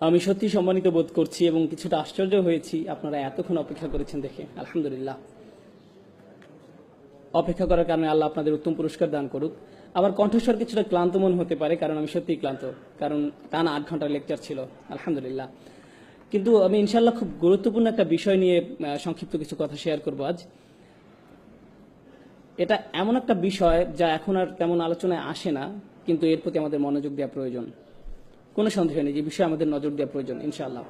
আমি সত্যি সম্মানিত বোধ করছি এবং কিছুটা আশ্চর্য হয়েছি আপনারা এতক্ষণ অপেক্ষা করেছেন দেখে। আলহামদুলিল্লাহ, অপেক্ষা করার কারণে আল্লাহ আপনাদের উত্তম পুরস্কার দান করুক। আমার কণ্ঠস্বর কিছুটা ক্লান্ত মনে হতে পারে, কারণ আমি সত্যিই ক্লান্ত, কারণ টানা 8 ঘন্টার লেকচার ছিল। আলহামদুলিল্লাহ, কিন্তু আমি ইনশাল্লাহ খুব গুরুত্বপূর্ণ একটা বিষয় নিয়ে সংক্ষিপ্ত কিছু কথা শেয়ার করবো আজ। এটা এমন একটা বিষয় যা এখন আর তেমন আলোচনায় আসে না, কিন্তু এর প্রতি আমাদের মনোযোগ দেওয়া প্রয়োজন। কোনো সন্দেহ নেই যে বিষয়ে আমাদের নজর দেওয়া প্রয়োজন ইনশাআল্লাহ।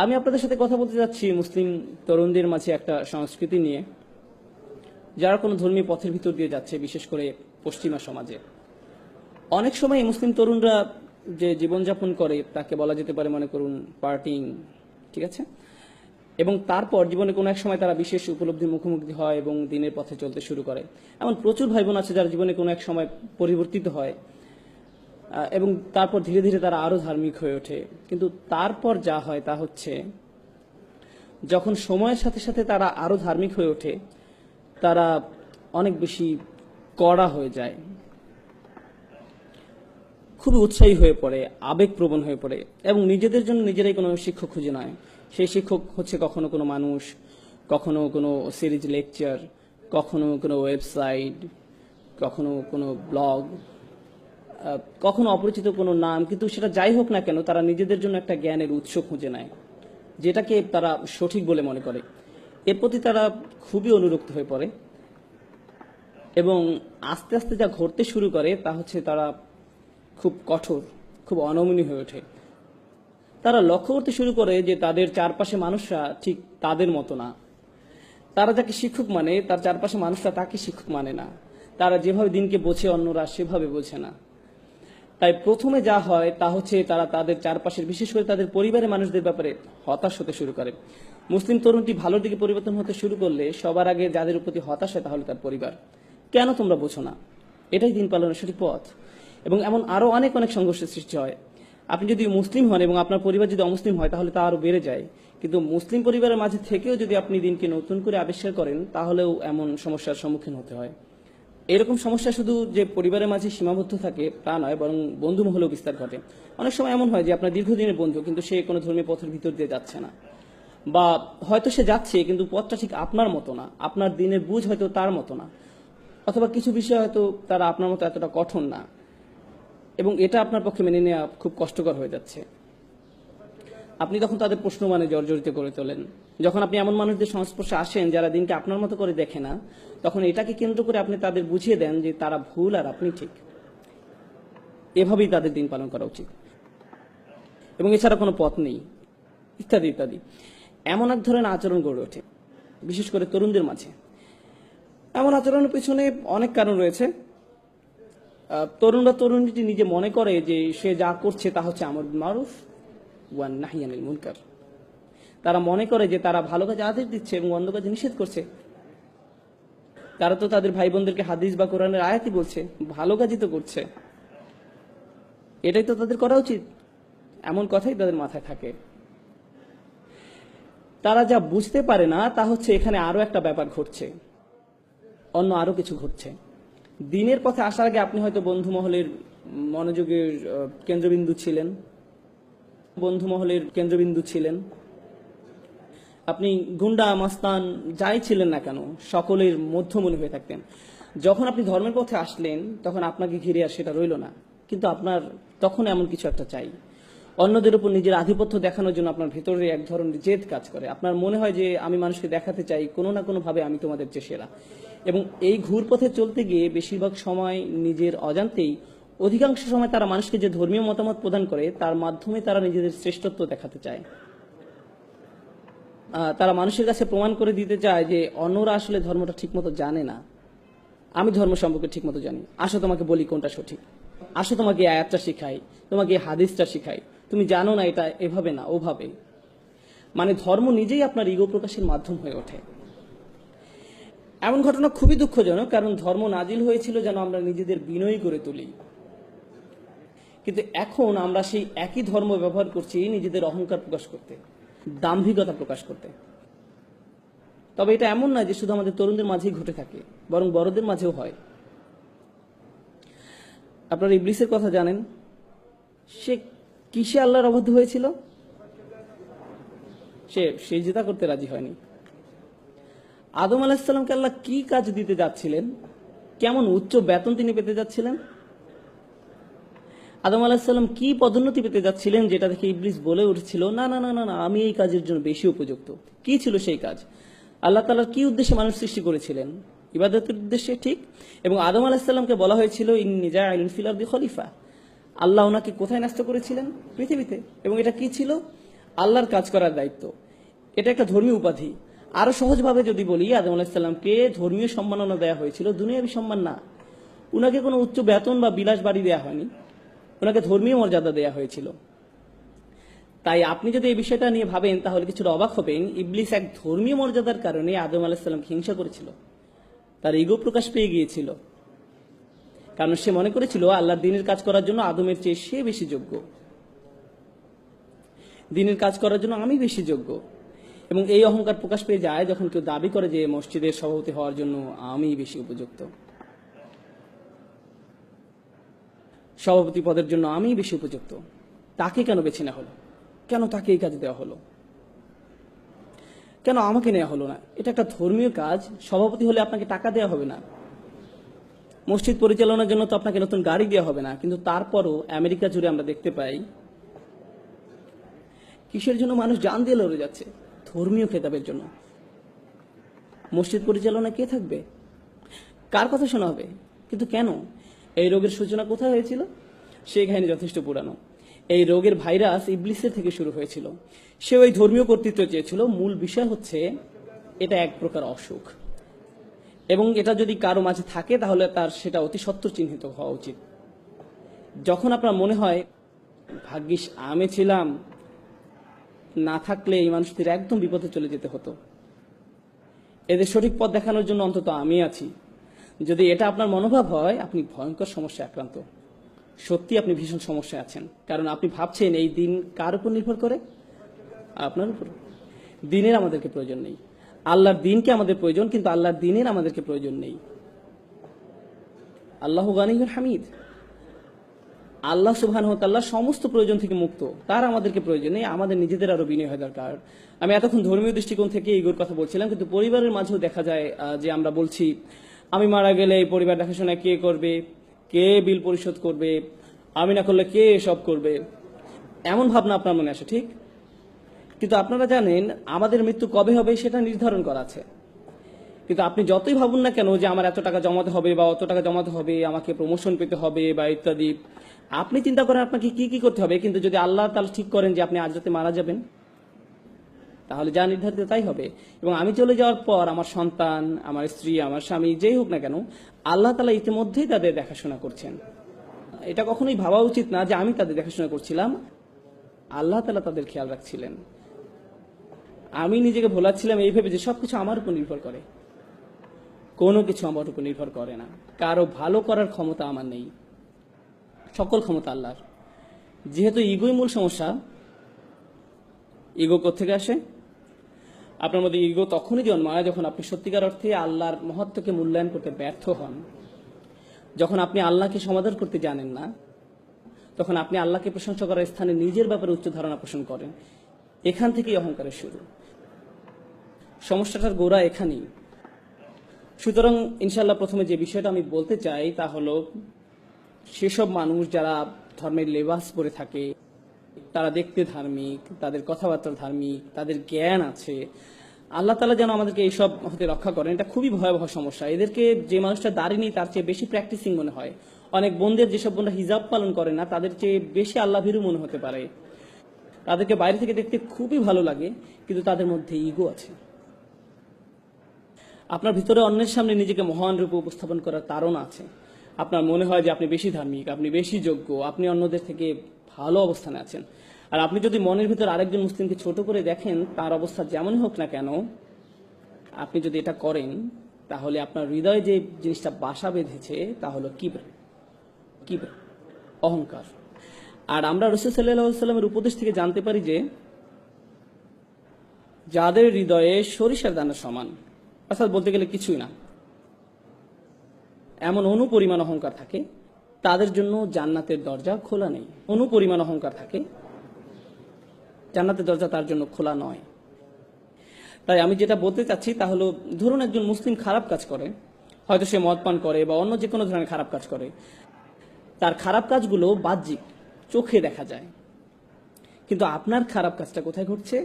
আমি আপনাদের সাথে কথা বলতে যাচ্ছি মুসলিম তরুণদের মাঝে একটা সংস্কৃতি নিয়ে, যারা কোনো ধর্মীয় পথের ভিতর দিয়ে যাচ্ছে, বিশেষ করে পশ্চিমা সমাজে। অনেক সময় মুসলিম তরুণরা যে জীবনযাপন করে তাকে বলা যেতে পারে, মনে করুন, পার্টিং, ঠিক আছে? এবং তারপর জীবনে কোনো এক সময় তারা বিশেষ উপলব্ধির মুখোমুখি হয় এবং দিনের পথে চলতে শুরু করে। এমন প্রচুর ভাই বোন আছে যারা জীবনে কোনো এক সময় পরিবর্তিত হয় এবং তারপর ধীরে ধীরে তারা আরো ধার্মিক হয়ে ওঠে। কিন্তু তারপর যা হয় তা হচ্ছে, যখন সময়ের সাথে সাথে তারা আরো ধার্মিক হয়ে ওঠে, তারা অনেক বেশি কড়া হয়ে যায়, খুবই উৎসাহী হয়ে পড়ে, আবেগপ্রবণ হয়ে পড়ে এবং নিজেদের জন্য নিজেরাই কোনো শিক্ষক খুঁজে নেয়। সেই শিক্ষক হচ্ছে কখনো কোনো মানুষ, কখনো কোনো সিরিজ লেকচার, কখনো কোনো ওয়েবসাইট, কখনো কোনো ব্লগ, কখনো অপরিচিত কোনো নাম। কিন্তু সেটা যাই হোক না কেন, তারা নিজেদের জন্য একটা জ্ঞানের উৎস খুঁজে নেয়, যেটাকে তারা সঠিক বলে মনে করে। এর প্রতি তারা খুবই অনুরক্ত হয়ে পড়ে এবং আস্তে আস্তে যা ঘটতে শুরু করে তা হচ্ছে তারা খুব কঠোর, খুব অনমনীয় হয়ে ওঠে। তারা লক্ষ্য করতে শুরু করে যে তাদের চারপাশে মানুষরা ঠিক তাদের মতো না। তারা যাকে শিক্ষক মানে, তার চারপাশে মানুষরা তাকে শিক্ষক মানে না। তারা যেভাবে দিনকে বোঝে অন্যরা সেভাবে বোঝে না। তাই প্রথমে যা হয় তা হচ্ছে তারা তাদের চারপাশের, বিশেষ করে তাদের পরিবারের মানুষদের ব্যাপারে হতাশ হতে শুরু করে। মুসলিম তরুণটি ভালোর দিকে পরিবর্তন হতে শুরু করলে সবার আগে যাদের প্রতি হতাশ হয় তাহলে তার পরিবার। কেন তোমরা বোঝো না? এটাই দিন পালনের সঠিক পথ। এবং এমন আরো অনেক অনেক সংঘর্ষের সৃষ্টি হয়। আপনি যদি মুসলিম হন এবং আপনার পরিবার যদি অমুসলিম হয় তাহলে তা আরো বেড়ে যায়। কিন্তু মুসলিম পরিবারের মাঝে থেকেও যদি আপনি দিনকে নতুন করে আবিষ্কার করেন তাহলেও এমন সমস্যার সম্মুখীন হতে হয়। এরকম সমস্যা শুধু যে পরিবারের মাঝে সীমাবদ্ধ থাকে তা নয়, বরং বন্ধু মহলেও বিস্তার ঘটে। অনেক সময় এমন হয় যে আপনার দীর্ঘদিনের বন্ধু, কিন্তু সে কোনো ধর্মীয় পথের ভিতর দিয়ে যাচ্ছে না, বা হয়তো সে যাচ্ছে কিন্তু পথটা ঠিক আপনার মতো না, আপনার দিনের বুঝ হয়তো তার মতো না, অথবা কিছু বিষয় হয়তো তারা আপনার মতো এতটা কঠোর না, এবং এটা আপনার পক্ষে মেনে নেওয়া খুব কষ্টকর হয়ে যাচ্ছে। আপনি তখন তাদের প্রশ্ন মানে জর্জরিত করে তোলেন। যখন আপনি এমন মানুষদের সংস্পর্শে আসেন যারা দিনকে আপনার মতো করে দেখে না, তখন এটাকে কেন্দ্র করে আপনি তাদের বুঝিয়ে দেন যে তারা ভুল আর আপনি ঠিক। এভাবেই তাদের দিন পালন করা উচিত এবং এছাড়া কোনো পথ নেই, ইত্যাদি ইত্যাদি। এমন এক ধরনের আচরণ গড়ে ওঠে বিশেষ করে তরুণদের মাঝে। এমন আচরণের পিছনে অনেক কারণ রয়েছে। তরুণ বা তরুণীটি নিজে মনে করে যে সে যা করছে তা হচ্ছে আমর বিল মারুফ ওয়ান নাহি আনিল মুনকার। তারা মনে করে যে তারা ভালো কাজে আদেশ দিচ্ছে এবং মন্দ কাজে নিষেধ করছে। তারা তো তাদের ভাই বোনদেরকে হাদিস বা কোরআনের আয়াতই বলছে, ভালো কাজই তো করছে, এটাই তো তাদের করা উচিত। এমন কথাই তাদের মাথায় থাকে। তারা যা বুঝতে পারে না তা হচ্ছে এখানে আরো একটা ব্যাপার ঘটছে, অন্য আরো কিছু ঘটছে। দিনের পথে আসার আগে আপনি হয়তো বন্ধু মহলের মনোযোগের কেন্দ্রবিন্দু ছিলেন, আপনি গুন্ডা মাস্তান যাই ছিলেন না কেন সকলের মধ্যমণি হয়ে থাকতেন। যখন আপনি ধর্মের পথে আসলেন তখন আপনাকে ঘিরে আর সেটা রইল না, কিন্তু আপনার তখন এমন কিছু একটা চাই। অন্যদের উপর নিজের আধিপত্য দেখানোর জন্য আপনার ভেতরে এক ধরনের জেদ কাজ করে। আপনার মনে হয় যে আমি মানুষকে দেখাতে চাই কোনো না কোনো ভাবে আমি তোমাদের চেয়ে সেরা। এবং এই ঘুরপথে চলতে গিয়ে বেশিরভাগ সময় নিজের অজান্তেই, অধিকাংশ সময় তারা মানুষকে যে ধর্মীয় মতামত প্রদান করে তার মাধ্যমে তারা নিজেদের শ্রেষ্ঠত্ব দেখাতে চায়। তারা মানুষের কাছে প্রমাণ করে দিতে চায় যে অন্যরা আসলে ধর্মটা ঠিকমতো জানে না, আমি ধর্ম সম্পর্কে ঠিকমতো জানি। আসো তোমাকে বলি কোনটা সঠিক, আসো তোমাকে এই আয়াতটা শিখাই, তোমাকে এই হাদিসটা শিখাই, তুমি জানো না এটা এভাবে না ওভাবে। মানে ধর্ম নিজেই আপনার ইগো প্রকাশের মাধ্যম হয়ে ওঠে। এমন ঘটনা খুবই দুঃখজনক, কারণ ধর্ম নাজিল হয়েছিল যেন আমরা নিজেদের বিনয়ী করে তুলি, কিন্তু এখন আমরা সেই একই ধর্ম ব্যবহার করছি নিজেদের অহংকার প্রকাশ করতে, দাম্ভিকতা প্রকাশ করতে। তবে এটা এমন নয় যে শুধু আমাদের তরুণদের মাঝেই ঘটে থাকে, বরং বড়দের মাঝেও হয়। আপনারা ইবলিসের কথা জানেন। সে কিসে আল্লাহর অবাধ্য হয়েছিল? সে সিজদা করতে রাজি হয়নি। আদম আলাহিসাল্লামকে আল্লাহ কি কাজ দিতে যাচ্ছিলেন, কেমন উচ্চ বেতন তিনি পেতে যাচ্ছিলেন, আদম আলাহিসাল্লাম কি পদোন্নতি পেতে যাচ্ছিলেন, যেটা দেখে ইবলিস বলে উঠেছিল না না না না না, আমি এই কাজের জন্য বেশি উপযুক্ত। কি ছিল সেই কাজ? আল্লাহ তাআলা কি উদ্দেশ্যে মানুষ সৃষ্টি করেছিলেন? ইবাদতের উদ্দেশ্যে, ঠিক। এবং আদম আলাহিসাল্লামকে বলা হয়েছিল ইন্নী জাইলুন ফিল আরদি খলিফা। আল্লাহ ওনাকে কোথায় ন্যস্ত করেছিলেন? পৃথিবীতে। এবং এটা কি ছিল? আল্লাহর কাজ করার দায়িত্ব। এটা একটা ধর্মীয় উপাধি। আরো সহজভাবে যদি বলি, আদম আলাহিসাল্লামকে ধর্মীয় সম্মাননা দেওয়া হয়েছিল, দুনিয়াবী সম্মান না। উনাকে কোনো উচ্চ বেতন বা বিলাস বাড়ি দেওয়া হয়নি, ওনাকে ধর্মীয় মর্যাদা দেওয়া হয়েছিল। তাই আপনি যদি এই বিষয়টা নিয়ে ভাবেন তাহলে কিছুটা অবাক হবেন। ইবলিস এক ধর্মীয় মর্যাদার কারণে আদম আলাহিসাল্লামকে হিংসা করেছিল, তার ইগো প্রকাশ পেয়ে গিয়েছিল। কারণ সে মনে করেছিল আল্লাহর দ্বীনের কাজ করার জন্য আদমের চেয়ে সে বেশি যোগ্য, দ্বীনের কাজ করার জন্য আমি বেশি যোগ্য। এবং এই অহংকার প্রকাশ পেয়ে যায় যখন কেউ দাবি করে যে মসজিদের সভাপতি হওয়ার জন্য আমি বেশি উপযুক্ত, সভাপতি পদের জন্য আমি বেশি উপযুক্ত। তাকে কেন বেছে নেওয়া হলো? কেন তাকে এই কাজ দেওয়া হলো? কেন আমাকে নেওয়া হলো না? এটা একটা ধর্মীয় কাজ। সভাপতি হলে আপনাকে টাকা দেওয়া হবে না, মসজিদ পরিচালনার জন্য তো আপনাকে নতুন গাড়ি দেওয়া হবে না। কিন্তু তারপরও আমেরিকা জুড়ে আমরা দেখতে পাই কিসের জন্য মানুষ জান দিয়ে লড়ে যাচ্ছে? ধর্মীয় খেতাবের জন্য। মসজিদ পরিচালনা কে থাকবে? কার কথা শোনা হবে? কিন্তু কেন? এই রোগের সূচনা কোথায় হয়েছিল? সেই কাহিনী যথেষ্ট পুরানো। এই রোগের ভাইরাস ইবলিসের থেকে শুরু হয়েছিল। সে ওই ধর্মীয় কর্তৃত্ব চেয়েছিল। মূল বিষয় হচ্ছে এটা এক প্রকার অসুখ, এবং এটা যদি কারো মাঝে থাকে তাহলে তার সেটা অতি সত্বর চিহ্নিত হওয়া উচিত। যখন আপনার মনে হয় ভাগ্যিস আমি ছিলাম, না থাকলে এই মানুষদের একদম বিপদে চলে যেতে হতো, এদের সঠিক পথ দেখানোর জন্য অন্তত আমি আছি, যদি এটা আপনার মনোভাব হয়, আপনি ভয়ঙ্কর সমস্যায় আক্রান্ত। সত্যি আপনি ভীষণ সমস্যায় আছেন। কারণ আপনি ভাবছেন এই দিন কার উপর নির্ভর করে? আপনার উপর। দিনের আমাদেরকে প্রয়োজন নেই। আল্লাহর দিনকে আমাদের প্রয়োজন, কিন্তু আল্লাহর দিনের আমাদেরকে প্রয়োজন নেই। আল্লাহু গানিয়ুন হামিদ। আল্লাহ সুবহানাহু ওয়া তাআলা সমস্ত প্রয়োজন থেকে মুক্ত, তার আমাদেরকে প্রয়োজন নেই। আমাদের নিজেদের আরো বিনয় হওয়া দরকার। আমি এতক্ষণ ধর্মীয় দৃষ্টিকোণ থেকে ইগোর কথা বলছিলাম, কিন্তু পরিবারের মাঝেও দেখা যায় যে আমরা বলছি আমি মারা গেলে এই পরিবার দেখাশোনা কে করবে, কে বিল পরিশোধ করবে, আমি না করলে কে এসব করবে, এমন ভাবনা আপনার মনে আসে, ঠিক। কিন্তু আপনারা জানেন আমাদের মৃত্যু কবে হবে সেটা নির্ধারণ করা আছে। কিন্তু আপনি যতই ভাবুন না কেন যে আমার এত টাকা জমাতে হবে বা অত টাকা জমাতে হবে, আমাকে প্রমোশন পেতে হবে বা ইত্যাদি, আপনি চিন্তা করেন আপনাকে কি কি করতে হবে। কিন্তু যদি আল্লাহ তাআলা ঠিক করেন যে আপনি আজ রাতে মারা যাবেন, তাহলে যা নির্ধারিত তাই হবে। এবং আমি চলে যাওয়ার পর আমার সন্তান, আমার স্ত্রী, আমার স্বামী, যেই হোক না কেন, আল্লাহ তাআলা ইতিমধ্যেই তাদের দেখাশোনা করছেন। এটা কখনোই ভাবা উচিত না যে আমি তাদের দেখাশোনা করছিলাম, আল্লাহ তাআলা তাদের খেয়াল রাখছিলেন। আমি নিজেকে ভোলাচ্ছিলাম এই ভেবে যে সবকিছু আমার উপর নির্ভর করে। কোনো কিছু আমার উপর নির্ভর করে না। কারো ভালো করার ক্ষমতা আমার নেই, সকল ক্ষমতা আল্লাহর। যেহেতু ইগোই মূল সমস্যা, ইগো কোত্থেকে আসে? আপনার মধ্যে ইগো তখনই জন্মায় যখন আপনি সত্যিকার অর্থে আল্লাহর মহত্বকে মূল্যায়ন করতে ব্যর্থ হন, যখন আপনি আল্লাহকে সমাদর করতে জানেন না, তখন আপনি আল্লাহকে প্রশংসা করার স্থানে নিজের ব্যাপারে উচ্চ ধারণা পোষণ করেন। এখান থেকেই অহংকারের শুরু। সমস্যাটার গোড়া এখানেই। সুতরাং ইনশাআল্লাহ প্রথমে যে বিষয়টা আমি বলতে চাই তা হলো, সেসব মানুষ যারা ধর্মের লেবাস পরে থাকে, তারা দেখতে ধার্মিক, তাদের কথাবার্তা ধার্মিক, তাদের জ্ঞান আছে, আল্লাহ তাআলা যেন আমাদেরকে এইসব হতে রক্ষা করেন। এটা খুবই ভয়াবহ সমস্যা। এদেরকে যে মানুষটা দাড়ি নেই তার চেয়ে বেশি প্র্যাকটিসিং মনে হয়। অনেক বোনদের, যেসব বোনরা হিজাব পালন করে না, তাদের চেয়ে বেশি আল্লাহ ভীরু মনে হতে পারে। তাদেরকে বাইরে থেকে দেখতে খুবই ভালো লাগে, কিন্তু তাদের মধ্যে ইগো আছে। আপনার ভিতরে অন্যের সামনে নিজেকে মহান রূপে উপস্থাপন করার তাড়না আছে। আপনার মনে হয় যে আপনি বেশি ধার্মিক, আপনি বেশি যোগ্য, আপনি অন্যদের থেকে ভালো অবস্থানে আছেন। আর আপনি যদি মনের ভিতর আরেকজন মুসলিমকে ছোট করে দেখেন, তার অবস্থা যেমনই হোক না কেন, আপনি যদি এটা করেন, তাহলে আপনার হৃদয়ে যে জিনিসটা বাসা বেঁধেছে তা হলো কিবর, অহংকার। আর আমরা রাসূল সাল্লাল্লাহু আলাইহি ওয়াসাল্লামের উপদেশ থেকে জানতে পারি যে যাদের হৃদয়ে সরিষার দানা সমান, অর্থাৎ বলতে গেলে কিছুই না, এমন অনুপরিমাণ অহংকার থাকে, তাদের জন্য জান্নাতের দরজা খোলা নেই। অনুপরিমাণ অহংকার থাকে, জান্নাতের দরজা তার জন্য খোলা নয়। তাই আমি যেটা বলতে চাচ্ছি তা হলো, ধরুন একজন মুসলিম খারাপ কাজ করে, হয়তো সে মদ পান করে বা অন্য যে কোনো ধরনের খারাপ কাজ করে, তার খারাপ কাজগুলো বাহ্যিক চোখে দেখা যায়, কিন্তু আপনার খারাপ কাজটা কোথায় ঘটছে?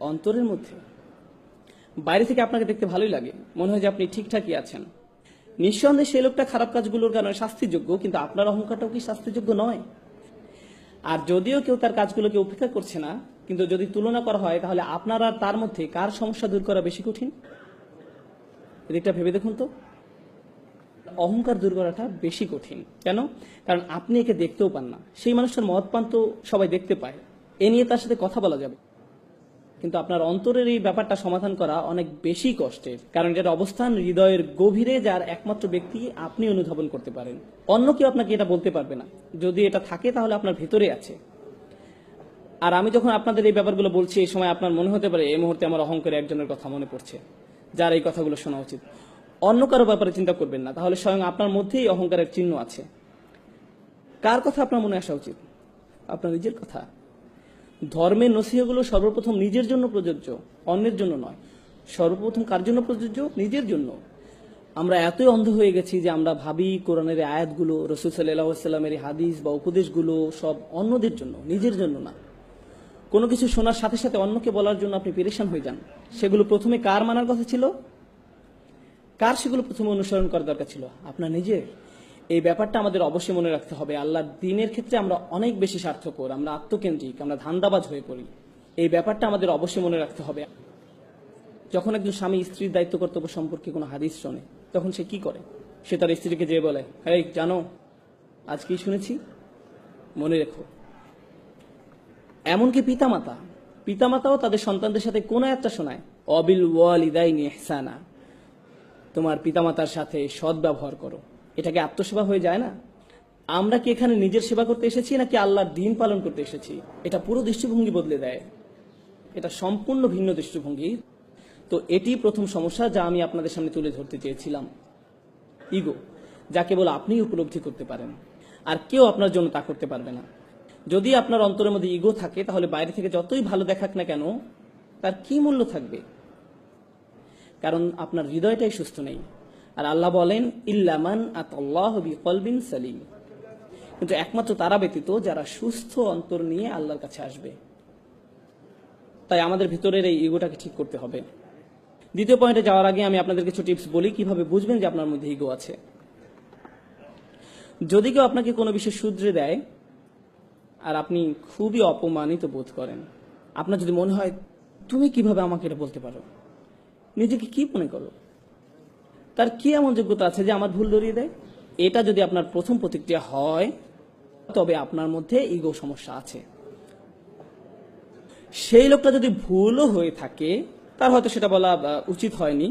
অন্তরের মধ্যে। বাইরে থেকে আপনাকে দেখতে ভালোই লাগে, মনে হয় যে আপনি ঠিকঠাকই আছেন। নিঃসন্দেহে সেই লোকটা খারাপ কাজগুলোর কারণে শাস্তিযোগ্য, কিন্তু আপনার অহংকারটাও কি শাস্তিযোগ্য নয়? আর যদিও কেউ তার কাজগুলোকে উপেক্ষা করছে না, কিন্তু যদি তুলনা করা হয় তাহলে আপনার আর তার মধ্যে কার সমস্যা দূর করা বেশি কঠিন? এদিকটা ভেবে দেখুন তো। অহংকার দূর করাটা বেশি কঠিন। কেন? কারণ আপনি একে দেখতেও পান না। সেই মানুষটার মদ পান তো সবাই দেখতে পায়, এ নিয়ে তার সাথে কথা বলা যাবে, কিন্তু আপনার অন্তরের এই ব্যাপারটা সমাধান করা অনেক বেশি কষ্টের, কারণ যেটা অবস্থান হৃদয়ের গভীরে, যার একমাত্র ব্যক্তি আপনি অনুধাবন করতে পারেন। অন্য কেউ আপনাকে এটা বলতে পারবে না। যদি এটা থাকে তাহলে আপনার ভেতরে আছে। আর আমি যখন আপনাদের এই ব্যাপারগুলো বলছি, এই সময় আপনার মনে হতে পারে এই মুহূর্তে আমার অহংকারে একজনের কথা মনে পড়ছে, যার এই কথাগুলো শোনা উচিত। অন্য কারো ব্যাপারে চিন্তা করবেন না, তাহলে স্বয়ং আপনার মধ্যেই অহংকারের চিহ্ন আছে। কার কথা আপনার মনে আসা উচিত? আপনার নিজের কথা। ধর্মের নসিহতগুলো সর্বপ্রথম নিজের জন্য প্রযোজ্য, অন্যের জন্য নয়। সর্বপ্রথম কার জন্য প্রযোজ্য? নিজের জন্য। আমরা এতই অন্ধ হয়ে গেছি যে আমরা ভাবি কোরআনের আয়াতগুলো, রাসূল সাল্লাল্লাহু আলাইহি ওয়াসাল্লামের হাদিস বা উপদেশগুলো সব অন্যদের জন্য, নিজের জন্য না। কোনো কিছু শোনার সাথে সাথে অন্যকে বলার জন্য আপনি পেরেশান হয়ে যান। সেগুলো প্রথমে কার মানার কথা ছিল? কার সেগুলো প্রথমে অনুসরণ করার দরকার ছিল? আপনার নিজের। এই ব্যাপারটা আমাদের অবশ্যই মনে রাখতে হবে। আল্লাহর দ্বীনের ক্ষেত্রে আমরা অনেক বেশি স্বার্থপর, আমরা আত্মকেন্দ্রিক, আমরা ধান্দাবাজ হয়ে পড়ি। এই ব্যাপারটা আমাদের অবশ্যই মনে রাখতে হবে। যখন একজন স্বামী স্ত্রীর দায়িত্ব কর্তব্য সম্পর্কে কোনো হাদিস শোনে, তখন সে কি করে? সে তার স্ত্রীকে যেয়ে বলে, এই জানো আজ কি শুনেছি, মনে রেখো। এমনকি পিতামাতাও তাদের সন্তানদের সাথে কোন আয়াতটা শোনায়, অবিল ওয়ালিদাইনি ইহসানা, তোমার পিতামাতার সাথে সৎ ব্যবহার করো। এটাকে আত্মসেবা হয়ে যায় না? আমরা কি এখানে নিজের সেবা করতে এসেছি নাকি আল্লাহর দ্বীন পালন করতে এসেছি? এটা পুরো দৃষ্টিভঙ্গি বদলে দেয়। এটা সম্পূর্ণ ভিন্ন দৃষ্টিভঙ্গি। তো এটি প্রথম সমস্যা যা আমি আপনাদের সামনে তুলে ধরতে চেয়েছিলাম। ইগো, যা কেবল আপনিই উপলব্ধি করতে পারেন, আর কেউ আপনার জন্য তা করতে পারবে না। যদি আপনার অন্তরের মধ্যে ইগো থাকে, তাহলে বাইরে থেকে যতই ভালো দেখাক না কেন, তার কি মূল্য থাকবে? কারণ আপনার হৃদয়টাই সুস্থ নেই। আর আল্লাহ বলেন, ইল্লামান আতাল্লাহু বিকলবিন সালিম, কিন্তু একমাত্র তারা ব্যতীত যারা সুস্থ অন্তর নিয়ে আল্লাহর কাছে আসবে। তাই আমাদের ভিতরের এই ইগোটাকে ঠিক করতে হবে। দ্বিতীয় পয়েন্টে যাওয়ার আগে আমি আপনাদের কিছু টিপস বলি কিভাবে বুঝবেন যে আপনার মধ্যে ইগো আছে। যদি কেউ আপনাকে কোনো বিষয় শুধরে দেয় আর আপনি খুবই অপমানিত বোধ করেন, আপনার যদি মনে হয় তুমি কিভাবে আমাকে এটা বলতে পারো, নিজেকে কি মনে করো, তার কি এমন যোগ্যতা আছে যে আমার ভুল ধরিয়ে দেয়? এটা যদি আপনার প্রথম প্রতিক্রিয়া হয়, তবে আপনার মধ্যে ইগো সমস্যা আছে। সেই লোকটা যদি ভুলও হয়ে থাকে, তার হয়তো সেটা বলা উচিত হয়নি,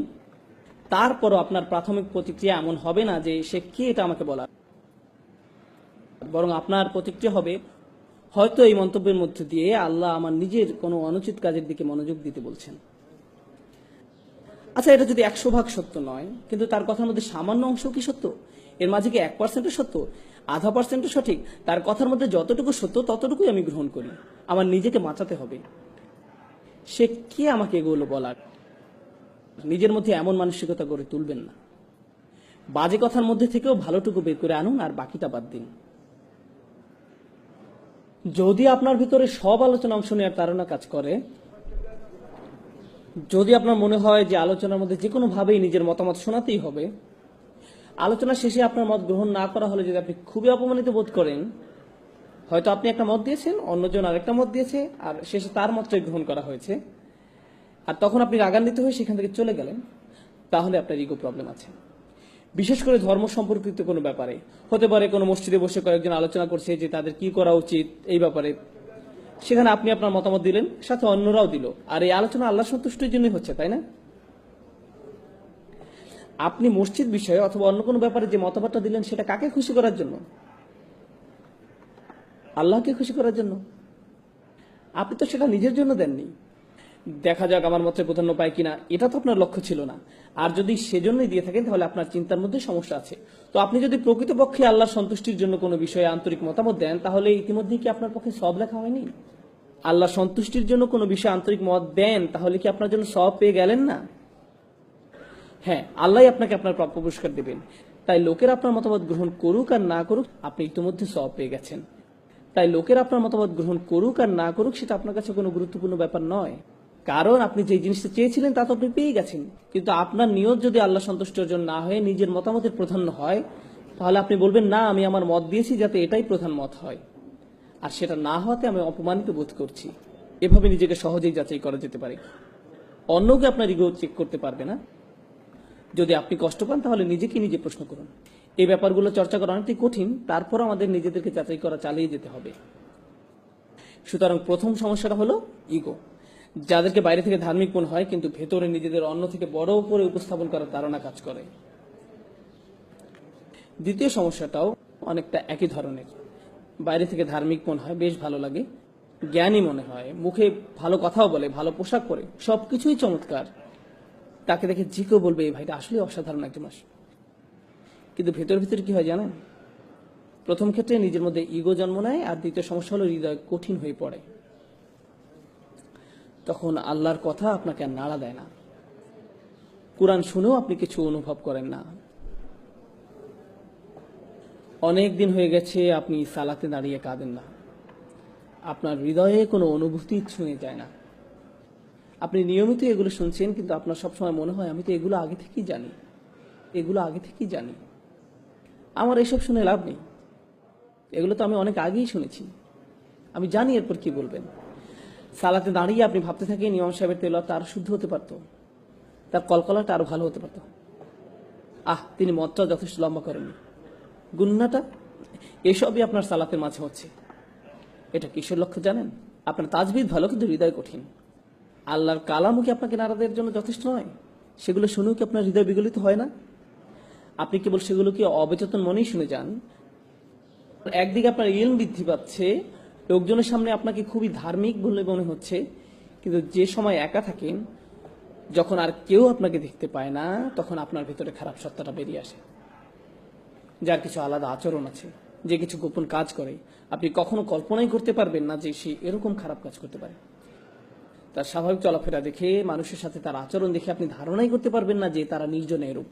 তারপরও আপনার প্রাথমিক প্রতিক্রিয়া এমন হবে না যে সে কে এটা আমাকে বলা, বরং আপনার প্রতিক্রিয়া হবে, হয়তো এই মন্তব্যের মধ্যে দিয়ে আল্লাহ আমার নিজের কোনো অনুচিত কাজের দিকে মনোযোগ দিতে বলছেন। আচ্ছা, এটা যদি 100% সত্য নয়, কিন্তু তার কথার মধ্যে সামান্য অংশ কি সত্য? এর মাঝে কি 1% সত্য, 0.5% সঠিক? তার কথার মধ্যে যতটুকু সত্য ততটুকুই আমি গ্রহণ করি। আমার নিজেকে বাঁচাতে হবে। সে কে আমাকে এগুলো বলার? নিজের মধ্যে এমন মানসিকতা গড়ে তুলবেন না। বাজে কথার মধ্যে থেকেও ভালোটুকু বের করে আনুন, আর বাকিটা বাদ দিন। যদি আপনার ভিতরে সব আলোচনা অংশ নেওয়ার তাড়না কাজ করে, যদি আপনার মনে হয় যে আলোচনার মধ্যে যে কোনো ভাবেই নিজের মতামত শোনাতেই হবে, আলোচনা শেষে আপনার মত গ্রহণ না করা হলে যদি আপনি খুবই অপমানিত বোধ করেন, হয়তো আপনি একটা মত দিয়েছেন, অন্যজন আরেকটা মত দিয়েছে, আর শেষে তার মতটাই গ্রহণ করা হয়েছে, আর তখন আপনি রাগান্বিত হয়ে সেখান থেকে চলে গেলেন, তাহলে আপনার ইগো প্রবলেম আছে। বিশেষ করে ধর্ম সম্পর্কিত কোনো ব্যাপারে হতে পারে, কোনো মসজিদে বসে কয়েকজন আলোচনা করছে যে তাদের কি করা উচিত এই ব্যাপারে, সেখানে আপনি আপনার মতামত দিলেন, সাথে অন্যরাও দিল, আর এই আলোচনা আল্লাহ সন্তুষ্টির জন্যই হচ্ছে, তাই না? আপনি মসজিদ বিষয়ে অথবা অন্য কোনো ব্যাপারে যে মতবাদটা দিলেন, সেটা কাকে খুশি করার জন্য? আল্লাহকে খুশি করার জন্য। আপনি তো সেটা নিজের জন্য দেননি। দেখা যাক আমার মতে প্রাধান্য পায় কিনা, এটা তো আপনার লক্ষ্য ছিল না। আর যদি সেজন্যই দিয়ে থাকেন, তাহলে আপনার চিন্তার মধ্যে সমস্যা আছে। তো আপনি যদি প্রকৃতপক্ষে আল্লাহর সন্তুষ্টির জন্য কোনো বিষয়ে আন্তরিক মতামত দেন, তাহলে ইতিমধ্যে কি আপনার পক্ষে সব লেখা হয়নি? আল্লাহ সন্তুষ্টির জন্য কোনো বিষয়ে আন্তরিক মত দেন, তাহলে কি আপনার জন্য সওয়াব পেয়ে গেলেন না? হ্যাঁ, আল্লাহ আপনাকে আপনার প্রাপ্য পুরস্কার দেবেন। তাই লোকের আপনার মতামত গ্রহণ করুক আর না করুক, আপনি ইতিমধ্যে সওয়াব পেয়ে গেছেন। তাই লোকের আপনার মতামত গ্রহণ করুক আর না করুক, সেটা আপনার কাছে কোনো গুরুত্বপূর্ণ ব্যাপার নয়। কারণ আপনি যে জিনিসটা চেয়েছিলেন তা তো আপনি পেয়ে গেছেন। কিন্তু আপনার নিয়ত যদি আল্লাহ সন্তুষ্ট অর্জন না হয়ে নিজের মতামতের প্রাধান্য হয়, তাহলে আপনি বলবেন, না, আমি আমার মত দিয়েছি যাতে এটাই প্রধান মত হয়, আর সেটা না হওয়াতে আমি অপমানিত বোধ করছি। এভাবে নিজেকে সহজেই যাচাই করা যেতে পারে। অন্যকে আপনার ইগো চেক করতে পারবে না। যদি আপনি কষ্ট পান, তাহলে নিজেকে নিজে প্রশ্ন করুন। এই ব্যাপারগুলো চর্চা করা অনেকটাই কঠিন, তারপর আমাদের নিজেদেরকে যাচাই করা চালিয়ে যেতে হবে। সুতরাং প্রথম সমস্যাটা হলো ইগো, যাদেরকে বাইরে থেকে ধার্মিক মনে হয় কিন্তু ভেতরে নিজেদের অন্য থেকে বড় করে উপস্থাপন করার ধারণা কাজ করে। দ্বিতীয় সমস্যাটাও অনেকটা একই ধরনের। বাইরে থেকে ধার্মিক মনে হয়, বেশ ভালো লাগে, জ্ঞানী মনে হয়, মুখে ভালো কথাও বলে, ভালো পোশাক পরে, সবকিছুই চমৎকার। তাকে দেখে যে কেউ বলবে এই ভাইটা আসলে অসাধারণ একজন মানুষ। কিন্তু ভেতর ভিতরে কি হয় জানেন? প্রথম ক্ষেত্রে নিজের মধ্যে ইগো জন্ম নেয়, আর দ্বিতীয় সমস্যা হলো হৃদয় কঠিন হয়ে পড়ে। তখন আল্লাহর কথা আপনাকে আর নাড়া দেয় না, কোরআন শুনেও আপনি কিছু অনুভব করেন না। অনেক দিন হয়ে গেছে আপনি সালাতে দাঁড়িয়ে কাঁদেন না, আপনার হৃদয়ে কোনো অনুভূতি ছুঁয়ে যায় না। আপনি নিয়মিত এগুলো শুনছেন, কিন্তু আপনার সবসময় মনে হয় আমি তো এগুলো আগে থেকেই জানি, আমার এসব শুনে লাভ নেই, এগুলো তো আমি অনেক আগেই শুনেছি, আমি জানি এরপর কি বলবেন। সালাতে দাঁড়িয়ে আপনি ভাবতে থাকেন ইমাম সাহেবের তেলাওয়াত আরো শুদ্ধ হতে পারতো, তার কলকলাটা আরো ভালো হতে পারতো, তিনি মতটা যথেষ্ট লম্বা করেননি, গুন্নাটা, এসবই আপনার সালাতের মাঝে হচ্ছে। এটা কিসের লক্ষ্য জানেন? আপনার তাজবিদ ভালো, কিন্তু হৃদয় কঠিন। আল্লাহর কালামও কি আপনাকে নাড়া দেওয়ার জন্য যথেষ্ট নয়? সেগুলো শুনেও কি আপনার হৃদয় বিগলিত হয় না? আপনি কেবল সেগুলো কি অবচেতন মনেই শুনে যান? একদিকে আপনার ইলম বৃদ্ধি পাচ্ছে, লোকজনের সামনে আপনাকে খুবই ধার্মিক বলে মনে হচ্ছে, কিন্তু যে সময় একা থাকেন, যখন আর কেউ আপনাকে দেখতে পায় না, তখন আপনার ভিতরে খারাপ সত্তাটা বেরিয়ে আসে। যার কিছু আলাদা আচরণ আছে, যে কিছু গোপন কাজ করে, আপনি কখনো কল্পনাই করতে পারবেন না যে সে এরকম খারাপ কাজ করতে পারে। তার স্বাভাবিক চলাফেরা দেখে, মানুষের সাথে তার আচরণ দেখে আপনি ধারণাই করতে পারবেন না যে তারা নির্জনে এরূপ।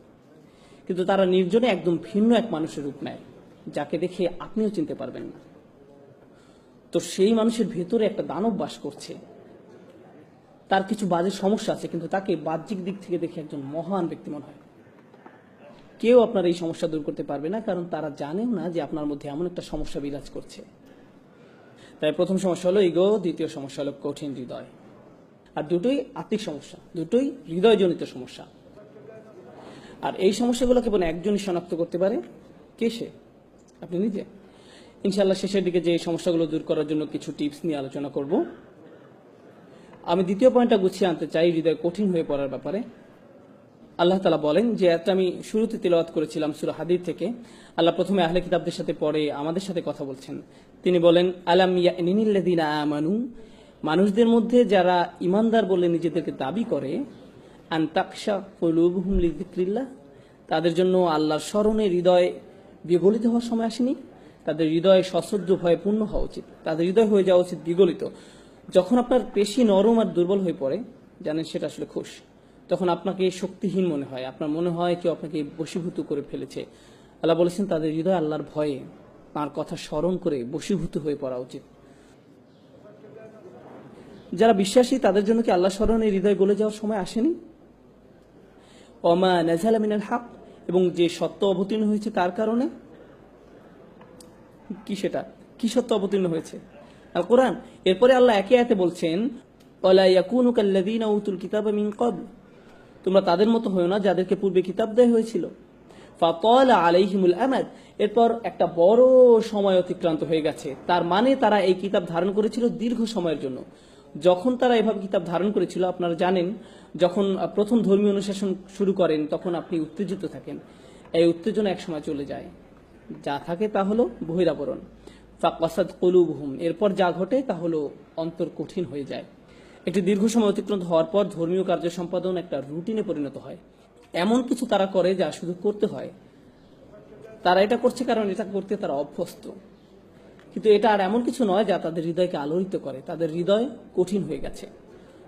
কিন্তু তারা নির্জনে একদম ভিন্ন এক মানুষের রূপ নেয়, যাকে দেখে আপনিও চিনতে পারবেন না। তো সেই মানুষের ভেতরে একটা দানব বাস করছে, তার কিছু বাজে সমস্যা আছে, কিন্তু তাকে বাহ্যিক দিক থেকে দেখে একজন মহান ব্যক্তি মনে হয়। কেউ আপনার এই সমস্যা দূর করতে পারবে না, কারণ তারা জানেও না যে আপনার মধ্যে এমন একটা সমস্যা বিরাজ করছে। তাই প্রথম সমস্যা হলো ইগো, দ্বিতীয় সমস্যা হলো কঠিন হৃদয়। আর দুটোই আত্মিক সমস্যা, দুটোই হৃদয়জনিত সমস্যা। আর এই সমস্যাগুলো কেবল একজনই শনাক্ত করতে পারে। কে সে? আপনি নিজে। ইনশাআল্লাহ শেষের দিকে যে এই সমস্যাগুলো দূর করার জন্য কিছু টিপস নিয়ে আলোচনা করব। আমি দ্বিতীয় পয়েন্টটা গুছিয়ে আনতে চাই, হৃদয় কঠিন হয়ে পড়ার ব্যাপারে। আল্লাহ তাআলা বলেন, যে একটা আমি শুরুতে তিলাওয়াত করেছিলাম সূরা হাদীদ থেকে, আল্লাহ প্রথমে আহলে কিতাবদের সাথে পড়ে আমাদের সাথে কথা বলছেন। তিনি বলেন, আলাম ইয়ানিল্লাযিনা আমানু, মানুষদের মধ্যে যারা ইমানদার বলে নিজেদেরকে দাবি করে, আন তাকশা কুলুবুহুম লিযিকরিল্লাহ, তাদের জন্য আল্লাহর স্মরণে হৃদয় বিগলিত হওয়ার সময় আসেনি? তাদের হৃদয় সশ্রদ্ধ ভয়ে পূর্ণ হওয়া উচিত, তাদের হৃদয় হয়ে যাওয়া উচিত বিগলিত। যখন আপনার পেশি নরম আর দুর্বল হয়ে পড়ে, জানেন সেটা আসলে খুশ, তখন আপনাকে শক্তিহীন মনে হয়, আপনার মনে হয় কেউ আপনাকে বশীভূত করে ফেলেছে। আল্লাহ বলেছেন তাদের হৃদয় আল্লাহর ভয়ে, তাঁর কথা স্মরণ করে বশীভূত হয়ে পড়া উচিত। যারা বিশ্বাসী তাদের জন্য কি আল্লাহ স্মরণে হৃদয় গলে যাওয়ার সময় আসেনি? ওমা নাযালা মিনাল হক, এবং যে সত্য অবতীর্ণ হয়েছে তার কারণে। কি সেটা? কি সত্য অবতীর্ণ হয়েছে? আল কোরআন। এরপরে আল্লাহ একে আয়াতে বলছেন, ওয়ালা ইয়াকুনু কাল্লাযীনা উতুল কিতাবা মিন ক্বাবল, তোমরা তাদের মতো হয়ো না যাদেরকে পূর্বে কিতাব দেয়া হয়েছিল। ফাতালা আলাইহিমুল আমাদ, এরপর একটা বড় সময় অতিক্রান্ত হয়ে গেছে, তার মানে তারা এই কিতাব ধারণ করেছিল দীর্ঘ সময়ের জন্য। যখন তারা এভাবে কিতাব ধারণ করেছিল, আপনারা জানেন যখন প্রথম ধর্মীয় অনুশাসন শুরু করেন তখন আপনি উত্তেজিত থাকেন, এই উত্তেজনা এক সময় চলে যায়, যা থাকে তা হলো বহিরাবরণ। ফাকাসাদ কুলুবুহুম, এরপর যা ঘটে তা হলো অন্তর কঠিন হয়ে যায়। একটি দীর্ঘ সময় অতিক্রান্ত হওয়ার পর ধর্মীয় কার্য সম্পাদন একটা রুটিনে পরিণত হয়। এমন কিছু তারা করে যা শুধু করতে হয়, তারা এটা করছে কারণ এটা করতে তারা অভ্যস্ত। কিন্তু এটা আর এমন কিছু নয় যা তাদের হৃদয়কে আলোড়িত করে। তাদের হৃদয় কঠিন হয়ে গেছে।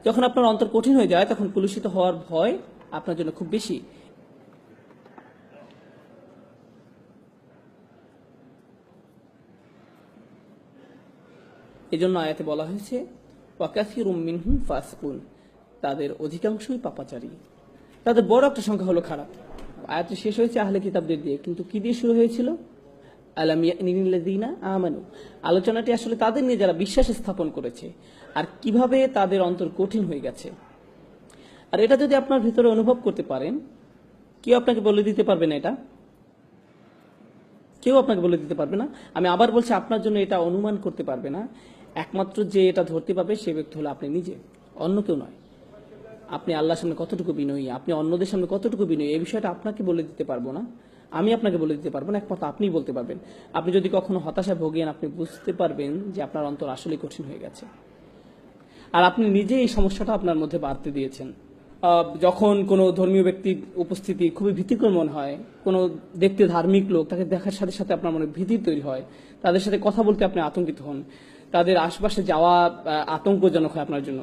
যখন আপনার অন্তর কঠিন হয়ে যায় তখন কলুষিত হওয়ার ভয় আপনার জন্য খুব বেশি। এজন্য আয়াতে বলা হয়েছে ওয়াকাসিরুম মিনহুম ফাসিকুন, তাদের অধিকাংশই পাপাচারী। তাদের বড় একটা সংখ্যা হলো খারাপ। আয়াতটি শেষ হয়েছে আহলে কিতাবদের দিয়ে, কিন্তু কি দিয়ে শুরু হয়েছিল? আলাম ইয়ানিল্লাযীনা আমানু। আলোচনাটি আসলে তাদের নিয়ে যারা বিশ্বাস স্থাপন করেছে আর কিভাবে তাদের অন্তর কঠিন হয়ে গেছে। আর এটা যদি আপনার ভিতরে অনুভব করতে পারেন, কেউ আপনাকে বলে দিতে পারবে না, এটা কেউ আপনাকে বলে দিতে পারবে না। আমি আবার বলছি, আপনার জন্য এটা অনুমান করতে পারবে না। একমাত্র যে এটা ধরতে পারবে সে ব্যক্তি হলো আপনি নিজে, অন্য কেউ নয়। আপনি আল্লাহর সামনে কতটুকু বিনয়ী, আপনি অন্যদের সামনে কতটুকু বিনয়ী, এই বিষয়টা আপনাকে বলে দিতে পারবো না, আমি আপনাকে বলে দিতে পারবো না, একমাত্র আপনিই বলতে পারবেন। আপনি যদি কখনো হতাশায় ভোগেন, আপনি বুঝতে পারবেন যে আপনার অন্তর আসলে কঠিন হয়ে গেছে, আর আপনি নিজে এই সমস্যাটা আপনার মধ্যে বাড়তে দিয়েছেন। যখন কোনো ধর্মীয় ব্যক্তির উপস্থিতি খুবই ভীতিকর মনে হয়, কোনো দেখতে ধার্মিক লোক, তাকে দেখার সাথে সাথে আপনার মনে ভীতি তৈরি হয়, তাদের সাথে কথা বলতে আপনি আতঙ্কিত হন, তাদের আশপাশে যাওয়া আতঙ্কজনক হয় আপনার জন্য,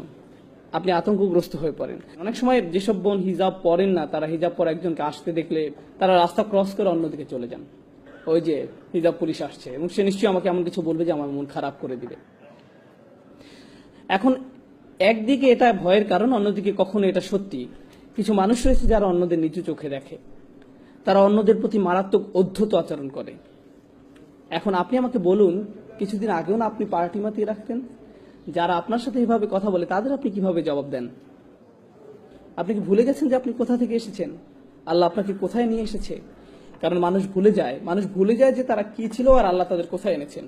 আপনি আতঙ্কগ্রস্ত হয়ে পড়েন। অনেক সময় যেসব বোন হিজাব পরেন না, তারা হিজাব পরা একজনকে আসতে দেখলে তারা রাস্তা ক্রস করে অন্যদিকে চলে যান, ওই যে হিজাব পুলিশ আসছে এবং সে নিশ্চয়ই আমাকে এমন কিছু বলবে যে আমার মন খারাপ করে দিবে। এখন একদিকে এটা ভয়ের কারণ, অন্যদিকে কখনো এটা সত্যি। কিছু মানুষ রয়েছে যারা অন্যদের নিচু চোখে দেখে, তারা অন্যদের প্রতি মারাত্মক অধ্যত আচরণ করে। এখন আপনি আমাকে বলুন, কিছুদিন আগেও না আপনি পার্টি মাতিয়ে রাখতেন? যারা আপনার সাথে এভাবে কথা বলে তাদের আপনি কিভাবে জবাব দেন? আপনি কি ভুলে গেছেন যে আপনি কোথা থেকে এসেছেন, আল্লাহ আপনাকে কোথায় নিয়ে এসেছে? কারণ মানুষ ভুলে যায় যে তারা কি ছিল আর আল্লাহ তাদের কোথায় এনেছেন।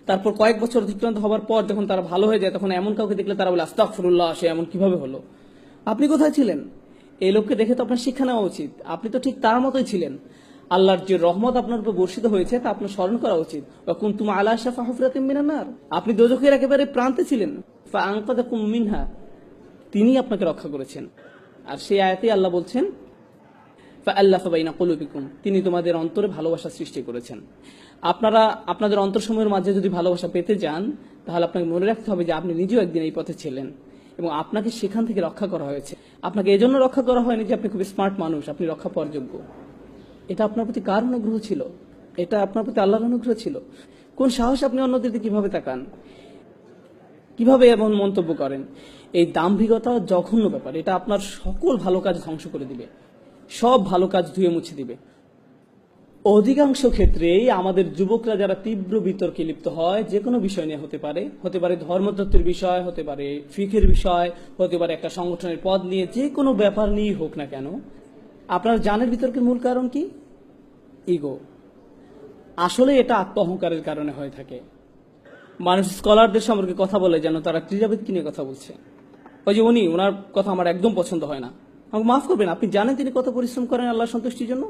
তারপর কয়েক বছর অতিক্রান্ত হওয়ার পর যখন তারা ভালো হয়ে যায়, তখন এমন কাউকে দেখলে তারা বলে আস্তাগফিরুল্লাহ, সে এমন কিভাবে হলো? আপনি কোথায় ছিলেন? এই লোককে দেখে তো আপনার শিক্ষা নেওয়া উচিত। আপনি তো ঠিক তার মতোই ছিলেন। আল্লাহর যে রহমত আপনার উপর বর্ষিত হয়েছে তা আপনার স্মরণ করা উচিত। কুনতুম আলা শাফা হুফরাতিন মিনান নার, আপনি দোজখের একেবারে প্রান্তে ছিলেন। ফাআনকাযাকুম মিনহা, তিনি আপনাকে রক্ষা করেছেন। আর সেই আয়াতে আল্লাহ বলছেন ফাআল্লাফা বাইনা কুলুবিকুম, তিনি তোমাদের অন্তরে ভালোবাসা সৃষ্টি করেছেন। আপনারা আপনাদের অন্তরসমূহের মাঝে যদি ভালোবাসা পেতে যান, তাহলে আপনাকে মনে রাখতে হবে যে আপনি নিজেও একদিন এই পথে ছিলেন এবং আপনাকে সেখান থেকে রক্ষা করা হয়েছে। আপনাকে এজন্য রক্ষা করা হয়নি যে আপনি খুব স্মার্ট মানুষ, আপনি রক্ষা পাওয়ার যোগ্য। এটা আপনার প্রতি কার অনুগ্রহ ছিল? এটা আপনার প্রতি আল্লাহর অনুগ্রহ ছিল। কোন সাহস আপনি অন্যদের দিকে কিভাবে তাকান, কিভাবে এমন মন্তব্য করেন? এই দাম্ভিকতা জঘন্য ব্যাপার। এটা আপনার সকল ভালো কাজ ধ্বংস করে দিবে, সব ভালো কাজ ধুয়ে মুছে দিবে। অধিকাংশ ক্ষেত্রেই আমাদের যুবকরা যারা তীব্র বিতর্কে লিপ্ত হয়, যে কোনো বিষয় নিয়ে হতে পারে ধর্মতত্ত্বের বিষয়, হতে পারে ফিকের বিষয়, হতে পারে একটা সংগঠনের পদ নিয়ে, যে কোনো ব্যাপার নিয়েই হোক না কেন, আপনারা জানেন বিতর্কের মূল কারণ কি? ইগো। আসলে এটা আত্ম অহংকারের কারণে হয়ে থাকে। মানুষ স্কলারদের সম্পর্কে কথা বলে যেন তারা ক্রীড়াবিদকে নিয়ে কথা বলছে। ওই যে ওনার কথা আমার একদম পছন্দ হয় না, আমাকে মাফ করবেন, আপনি জানেন তিনি কত পরিশ্রম করেন আল্লাহর সন্তুষ্টির জন্য।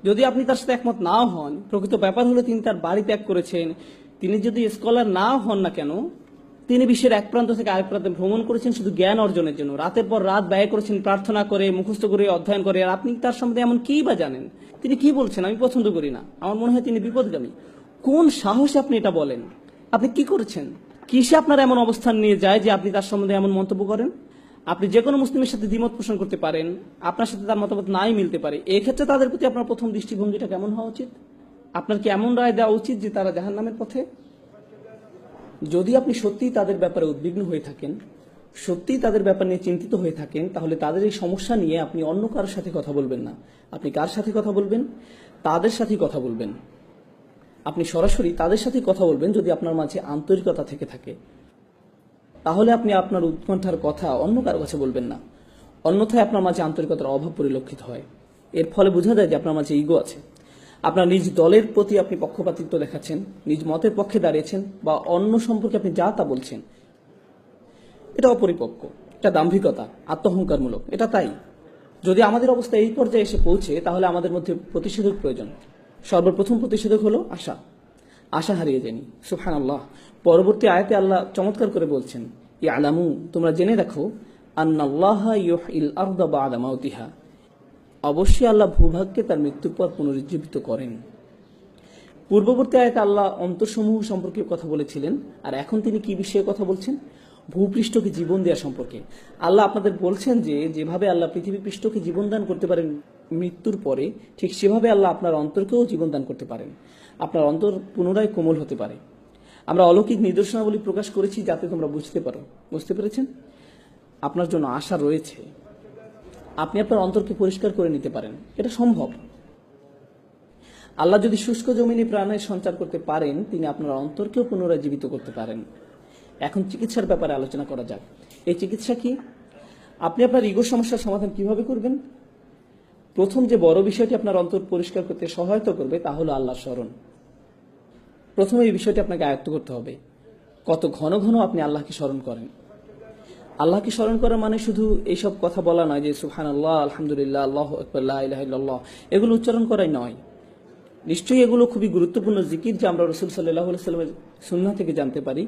যদি আপনি তার সাথে একমত নাও হন, প্রকৃত ব্যাপার হলো তিনি তার বাড়ি ত্যাগ করেছেন। তিনি যদি স্কলার নাও হন না কেন, তিনি বিশ্বের এক প্রান্ত থেকে আরেক প্রান্তে ভ্রমণ করেছেন শুধু জ্ঞান অর্জনের জন্য। রাতের পর রাত ব্যয় করেছেন প্রার্থনা করে, মুখস্থ করে, অধ্যয়ন করে। আর আপনি তার সম্বন্ধে এমন কি বা জানেন? তিনি কি বলছেন আমি পছন্দ করি না, আমার মনে হয় তিনি বিপদগামী। কোন সাহসে আপনি এটা বলেন? আপনি কি করেছেন? কিসে আপনার এমন অবস্থান নিয়ে যায় যে আপনি তার সম্বন্ধে এমন মন্তব্য করেন? আপনি যে কোনো মুসলিমের সাথে দ্বিমত পোষণ করতে পারেন, আপনার সাথে তার মতামত নাই মিলতে পারে। এক্ষেত্রে তাদের প্রতি আপনার প্রথম দৃষ্টিভঙ্গিটা কেমন হওয়া উচিত? আপনার কি এমন রায় দেওয়া উচিত যে তারা জাহান্নামের পথে? যদি আপনি সত্যিই তাদের ব্যাপারে উদ্বিগ্ন হয়ে থাকেন, সত্যিই তাদের ব্যাপার নিয়ে চিন্তিত হয়ে থাকেন, তাহলে তাদের এই সমস্যা নিয়ে আপনি অন্য কারোর সাথে কথা বলবেন না। আপনি কার সাথে কথা বলবেন? তাদের সাথেই কথা বলবেন। আপনি সরাসরি তাদের সাথেই কথা বলবেন যদি আপনার মাঝে আন্তরিকতা থেকে থাকে। তাহলে আপনি আপনার উৎকণ্ঠার কথা অন্য কারো কাছে বলবেন না। অন্যথায় আপনার মাঝে আন্তরিকতার অভাব পরিলক্ষিত হয়। এর ফলে বোঝা যায় যে আপনার মাঝে ইগো আছে। আপনার নিজ দলের প্রতি আপনি পক্ষপাতিত্ব দেখাচ্ছেন, নিজ মতের পক্ষে দাঁড়িয়েছেন, বা অন্য সম্পর্কে আপনি যা তা বলছেন। এটা অপরিপক্ক, এটা দাম্ভিকতা, আত্মহংকারমূলক। এটা তাই যদি আমাদের অবস্থা এই পর্যায়ে এসে পৌঁছে, তাহলে আমাদের মধ্যে প্রতিষেধক প্রয়োজন। সর্বপ্রথম প্রতিষেধক হলো আশা। আশা হারিয়ে যায়নি। সুবহানাল্লাহ। পরবর্তী আয়াতে আল্লাহ চমৎকার করে বলছেন, ইয়ালামু, তোমরা জেনে রাখো, আন্নাল্লাহা ইউহয়িল আরদা বা'দা মাউতিহা, অবশ্যই আল্লাহ ভূভাগকে তার মৃত্যুর পর পুনরুজ্জীবিত করেন। পূর্ববর্তী আয়াতে আল্লাহ অন্তরসমূহ সম্পর্কে কথা বলেছিলেন, আর এখন তিনি কি বিষয়ে কথা বলছেন? ভূপৃষ্ঠকে জীবন দেওয়া সম্পর্কে। আল্লাহ আপনাদের বলছেন যে যেভাবে আল্লাহ পৃথিবী পৃষ্ঠকে জীবন দান করতে পারেন মৃত্যুর পরে, ঠিক সেভাবে আল্লাহ আপনার অন্তরকেও জীবন দান করতে পারেন। আপনার অন্তর পুনরায় কোমল হতে পারে। আমরা অলৌকিক নিদর্শনাবলী প্রকাশ করেছি যাতে তোমরা বুঝতে পারো। বুঝতে পেরেছেন? আপনার জন্য আশা রয়েছে। আপনি আপনার অন্তরকে পরিষ্কার করে নিতে পারেন, এটা সম্ভব। আল্লাহ যদি শুষ্ক জমিনে প্রাণের সঞ্চার করতে পারেন, তিনি আপনার অন্তরকেও পুনরায় জীবিত করতে পারেন। এখন চিকিৎসার ব্যাপারে আলোচনা করা যাক। এই চিকিৎসা কি? আপনি আপনার ইগো সমস্যার সমাধান কিভাবে করবেন? প্রথম যে বড় বিষয়টি আপনার অন্তর পরিষ্কার করতে সহায়তা করবে তা হলো আল্লাহর স্মরণ। প্রথমে এই বিষয়টি আপনাকে আয়ত্ত করতে হবে। কত ঘন ঘন আপনি আল্লাহকে স্মরণ করেন। আল্লাহকে স্মরণ করা মানে শুধু এইসব কথা বলা নয় যে সুবহানাল্লাহ, আলহামদুলিল্লাহ, আল্লাহু আকবার, লা ইলাহা ইল্লাল্লাহ, এগুলো উচ্চারণ করাই নয়। নিশ্চয়ই এগুলো খুবই গুরুত্বপূর্ণ জিকির, যা আমরা রাসূল সাল্লাল্লাহু আলাইহি ওয়াসাল্লামের সুন্নাহ থেকে জানতে পারি।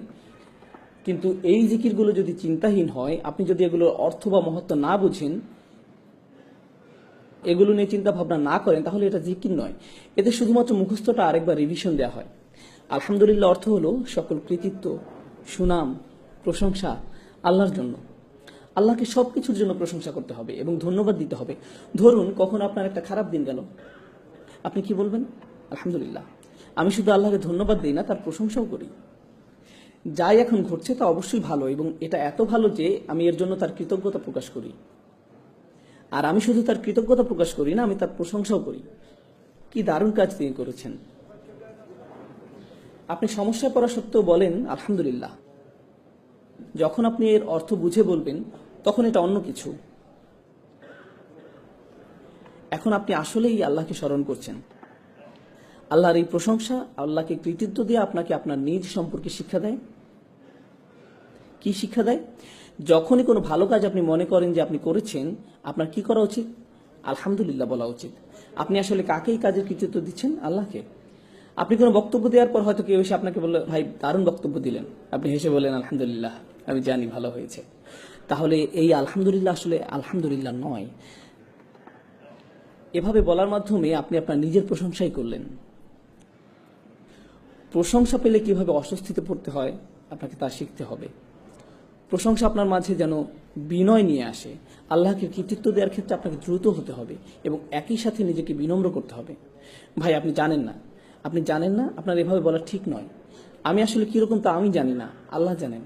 কিন্তু এই জিকিরগুলো যদি চিন্তাহীন হয়, আপনি যদি এগুলোর অর্থ বা মহত্ব না বুঝেন, এগুলো নিয়ে চিন্তা ভাবনা না করেন, তাহলে এটা জিকির নয়। এতে শুধুমাত্র মুখস্থটা আরেকবার রিভিশন দেওয়া হয়। আলহামদুলিল্লাহ অর্থ হলো সকল কৃতিত্ব, সুনাম, প্রশংসা আল্লাহর জন্য। আল্লাহকে সবকিছুর জন্য প্রশংসা করতে হবে এবং ধন্যবাদ দিতে হবে। ধরুন কখন আপনার একটা খারাপ দিন গেল, আপনি কি বলবেন? আলহামদুলিল্লাহ। আমি শুধু আল্লাহকে ধন্যবাদ দিই না, তার প্রশংসাও করি। যাই এখন ঘটছে তা অবশ্যই ভালো, এবং এটা এত ভালো যে আমি এর জন্য তার কৃতজ্ঞতা প্রকাশ করি। আর আমি শুধু তার কৃতজ্ঞতা প্রকাশ করি না, আমি তার প্রশংসাও করি। কি দারুণ কাজ তিনি করেছেন। আপনি সমস্যায় পড়া সত্ত্বেও বলেন আলহামদুলিল্লাহ। যখন আপনি এর অর্থ বুঝে বলবেন, তখন এটা অন্য কিছু। এখন আপনি আসলেই আল্লাহকে স্মরণ করছেন। আল্লাহর এই প্রশংসা, আল্লাহকে কৃতিত্ব দিয়ে আপনাকে আপনার নিজ সম্পর্কে শিক্ষা দেয়। কি শিক্ষা দেয়? যখনই কোনো ভালো কাজ আপনি মনে করেন যে আপনি করেছেন, আপনার কি করা উচিত? আলহামদুলিল্লাহ বলা উচিত। আপনি আসলে কাকে এই কাজের কৃতিত্ব দিচ্ছেন? আল্লাহকে। আপনি কোনো বক্তব্য দেওয়ার পর হয়তো কেউ এসে আপনাকে বলল, ভাই দারুণ বক্তব্য দিলেন, আপনি হেসে বললেন আলহামদুলিল্লাহ, আমি জানি ভালো হয়েছে। তাহলে এই আলহামদুলিল্লাহ আসলে আলহামদুলিল্লাহ নয়। এভাবে বলার মাধ্যমে আপনি আপনার নিজের প্রশংসাই করলেন। প্রশংসা পেলে কিভাবে অস্বস্তিতে পড়তে হয় আপনাকে তা শিখতে হবে। প্রশংসা আপনার মাঝে যেন বিনয় নিয়ে আসে। আল্লাহকে কৃতিত্ব দেওয়ার ক্ষেত্রে আপনাকে দ্রুত হতে হবে এবং একই সাথে নিজেকে বিনম্র করতে হবে। ভাই আপনি জানেন না, আপনার এভাবে বলা ঠিক নয়। আমি আসলে কিরকম তা আমি জানি না, আল্লাহ জানেন,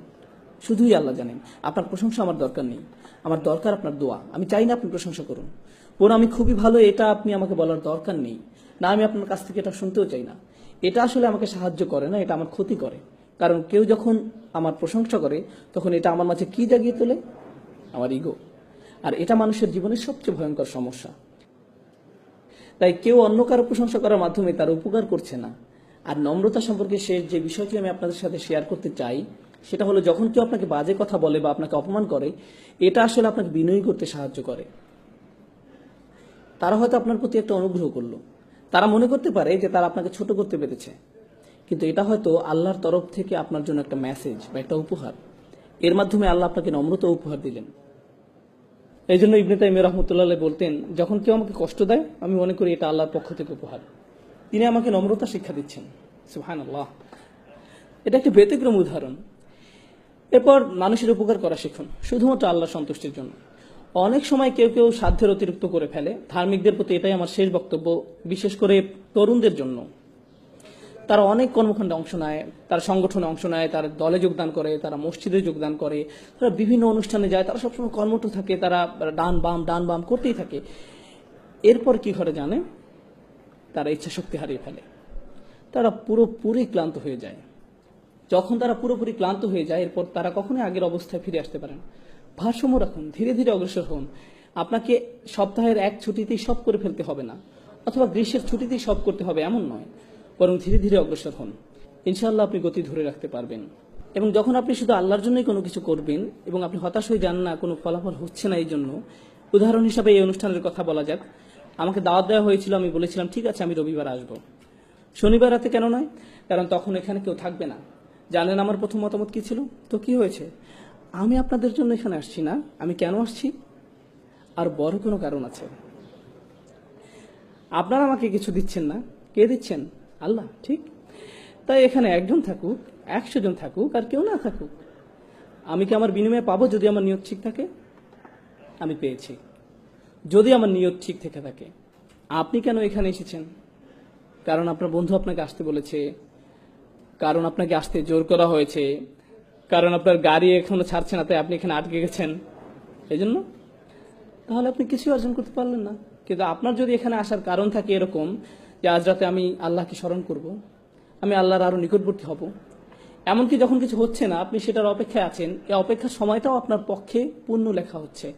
শুধুই আল্লাহ জানেন। আপনার প্রশংসা আমার দরকার নেই, আমার দরকার আপনার দোয়া। আমি চাই না আপনি প্রশংসা করুন, বরং আমি খুবই ভালো এটা আপনি আমাকে বলার দরকার নেই। না, আমি আপনার কাছ থেকে এটা শুনতেও চাই না। এটা আসলে আমাকে সাহায্য করে না, এটা আমার ক্ষতি করে। কারণ কেউ যখন আমার প্রশংসা করে, তখন এটা আমার মাঝে কি জাগিয়ে তোলে? আমার ইগো। আর এটা মানুষের জীবনের সবচেয়ে ভয়ঙ্কর সমস্যা। তাই কেউ অন্য কারো প্রশংসা করার মাধ্যমে তার উপকার করছে না। আর নম্রতা সম্পর্কে শেষ যে বিষয়টি আমি আপনাদের সাথে শেয়ার করতে চাই, সেটা হলো যখন কেউ আপনাকে বাজে কথা বলে বা আপনাকে অপমান করে, এটা আসলে আপনাকে বিনয়ী করতে সাহায্য করে। তারা হয়তো আপনার প্রতি একটা অনুগ্রহ করলো, তারা মনে করতে পারে যে তারা আপনাকে ছোট করতে পেরেছে, কিন্তু এটা হয়তো আল্লাহর তরফ থেকে আপনার জন্য একটা মেসেজ বা একটা উপহার। এর মাধ্যমে আল্লাহ আপনাকে নম্রতা উপহার দিলেন। এই জন্য ইবনে তাইমিয়া রাহমাতুল্লাহ বলতেন, যখন কেউ আমাকে কষ্ট দেয়, আমি মনে করি এটা আল্লাহর পক্ষ থেকে উপহার। তিনি আমাকে নম্রতা শিক্ষা দিচ্ছেন। সুবহানাল্লাহ। এটা একটা ব্যতিক্রম উদাহরণ। এরপর মানুষের উপকার করা শিখুন, শুধুমাত্র আল্লাহর সন্তুষ্টির জন্য। অনেক সময় কেউ কেউ সাধ্যের অতিরিক্ত করে ফেলে। ধার্মিকদের প্রতি এটাই আমার শেষ বক্তব্য, বিশেষ করে তরুণদের জন্য। তারা অনেক কর্মকাণ্ডে অংশ নেয়, তারা সংগঠনে অংশ নেয়, তারা দলে যোগদান করে, তারা মসজিদে যোগদান করে, তারা বিভিন্ন অনুষ্ঠানে যায়, তারা সবসময় কর্মঠ থাকে, তারা ডান বাম করতেই থাকে। এরপর কি ঘটে জানে? তারা ইচ্ছা শক্তি হারিয়ে ফেলে, তারা পুরোপুরি ক্লান্ত হয়ে যায়। যখন তারা পুরোপুরি ক্লান্ত হয়ে যায়, এরপর তারা কখনোই আগের অবস্থায় ফিরে আসতে পারেন। ভারসাম্য রাখুন, ধীরে ধীরে অগ্রসর হন। আপনাকে সপ্তাহের এক ছুটিতেই সব করে ফেলতে হবে না, অথবা গ্রীষ্মের ছুটিতেই সব করতে হবে এমন নয়, বরং ধীরে ধীরে অগ্রসর হন। ইনশাআল্লাহ আপনি গতি ধরে রাখতে পারবেন। এবং যখন আপনি শুধু আল্লাহর জন্যই কোনো কিছু করবেন এবং আপনি হতাশ হয়ে যান না, কোনো ফলাফল হচ্ছে না, এই জন্য উদাহরণ হিসাবে এই অনুষ্ঠানের কথা বলা যাক। আমাকে দাওয়াত দেওয়া হয়েছিল, আমি বলেছিলাম ঠিক আছে আমি রবিবার আসবো। শনিবার রাতে কেন নয়? কারণ তখন এখানে কেউ থাকবে না। জানেন আমার প্রথম মতামত কি ছিল? তো কি হয়েছে? আমি আপনাদের জন্য এখানে আসছি না। আমি কেন আসছি? আর বড় কোনো কারণ আছে। আপনারা আমাকে কিছু দিচ্ছেন না, কে দিচ্ছেন? আল্লাহ, ঠিক? তাই এখানে একজন থাকুক, 100 জন থাকুক, আর কেউ না থাকুক, আমি কি আমার বিনিময়ে পাবো যদি আমার নিয়ত ঠিক থাকে? আমি পেয়েছি যদি আমার নিয়ত ঠিক থেকে থাকে। আপনি কেন এখানে এসেছেন? কারণ আপনার বন্ধু আপনাকে আসতে বলেছে, কারণ আপনাকে আসতে জোর করা হয়েছে, কারণ আপনার গাড়ি এখনো ছাড়ছে না তাই আপনি এখানে আটকে গেছেন, এই জন্য? তাহলে আপনি কিছু অর্জন করতে পারলেন না। কিন্তু আপনার যদি এখানে আসার কারণ থাকে এরকম যে আজ রাতে আমি আল্লাহকে স্মরণ করব, আমি আল্লাহর আরো নিকটবর্তী হব, এমনকি যখন কিছু হচ্ছে না আপনি সেটার অপেক্ষায় আছেন, এই অপেক্ষার সময়টাও আপনার পক্ষে পুণ্য লেখা হচ্ছে।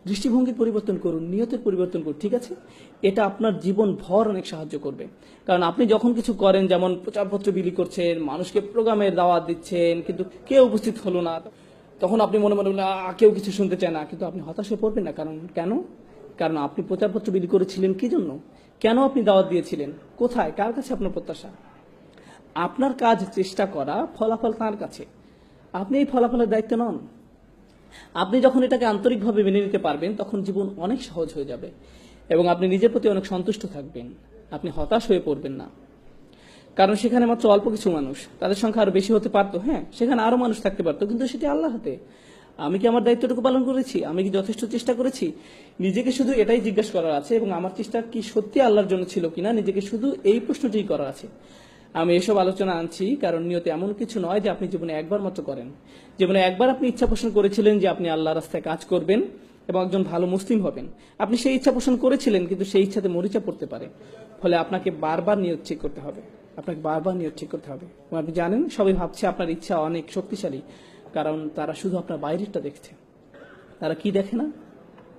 দৃষ্টিভঙ্গির পরিবর্তন করুন, নিয়তের পরিবর্তন করুন, ঠিক আছে? এটা আপনার জীবন ভর অনেক সাহায্য করবে। কারণ আপনি যখন কিছু করেন, যেমন প্রচারপত্র বিলি করছেন, মানুষকে প্রোগ্রামের দাওয়াত দিচ্ছেন, কিন্তু কেউ উপস্থিত হলো না, তখন আপনি মনে মনে বললেন, কেউ কিছু শুনতে চায় না, কিন্তু আপনি হতাশ হয়ে পড়বেন না। কারণ কেন? কারণ আপনি প্রচারপত্র বিলি করেছিলেন কি জন্য? কেন আপনি দাওয়াত দিয়েছিলেন? কোথায়, কার কাছে আপনার প্রত্যাশা? আপনার কাজ চেষ্টা করা, ফলাফল তার কাছে। আপনি এই ফলাফলের দায়িত্ব নন। আপনি যখন এটাকে আন্তরিকভাবে মেনে নিতে পারবেন তখন জীবন অনেক সহজ হয়ে যাবে এবং আপনি নিজের প্রতি অনেক সন্তুষ্ট থাকবেন। আপনি হতাশ হয়ে পড়বেন না। কারণ সেখানে মাত্র অল্প কিছু মানুষ, তাদের সংখ্যা আরো বেশি হতে পারতো, হ্যাঁ, সেখানে আরো মানুষ থাকতে পারতো, কিন্তু সেটি আল্লাহ হাতে। আমি কি আমার দায়িত্বটুকু পালন করেছি? আমি কি যথেষ্ট চেষ্টা করেছি? নিজেকে শুধু এটাই জিজ্ঞাসা করার আছে, এবং আমার চেষ্টা কি সত্যি আল্লাহর জন্য ছিল কিনা, নিজেকে শুধু এই প্রশ্নটিই করার আছে। আমি এসব আলোচনা আনছি কারণ নিয়তে এমন কিছু নয় যে আপনি জীবনে একবার মাত্র করেন। জীবনে একবার আপনি ইচ্ছা পোষণ করেছিলেন যে আপনি আল্লাহ রাস্তায় কাজ করবেন এবং একজন ভালো মুসলিম হবেন। আপনি সেই ইচ্ছা পোষণ করেছিলেন, কিন্তু সেই ইচ্ছাতে মরিচা পড়তে পারে। ফলে আপনাকে বারবার নিয়ত ঠিক করতে হবে, আপনাকে বারবার নিয়ত ঠিক করতে হবে। এবং আপনি জানেন, সবাই ভাবছে আপনার ইচ্ছা অনেক শক্তিশালী, কারণ তারা শুধু আপনার বাইরেরটা দেখছে। তারা কি দেখে না?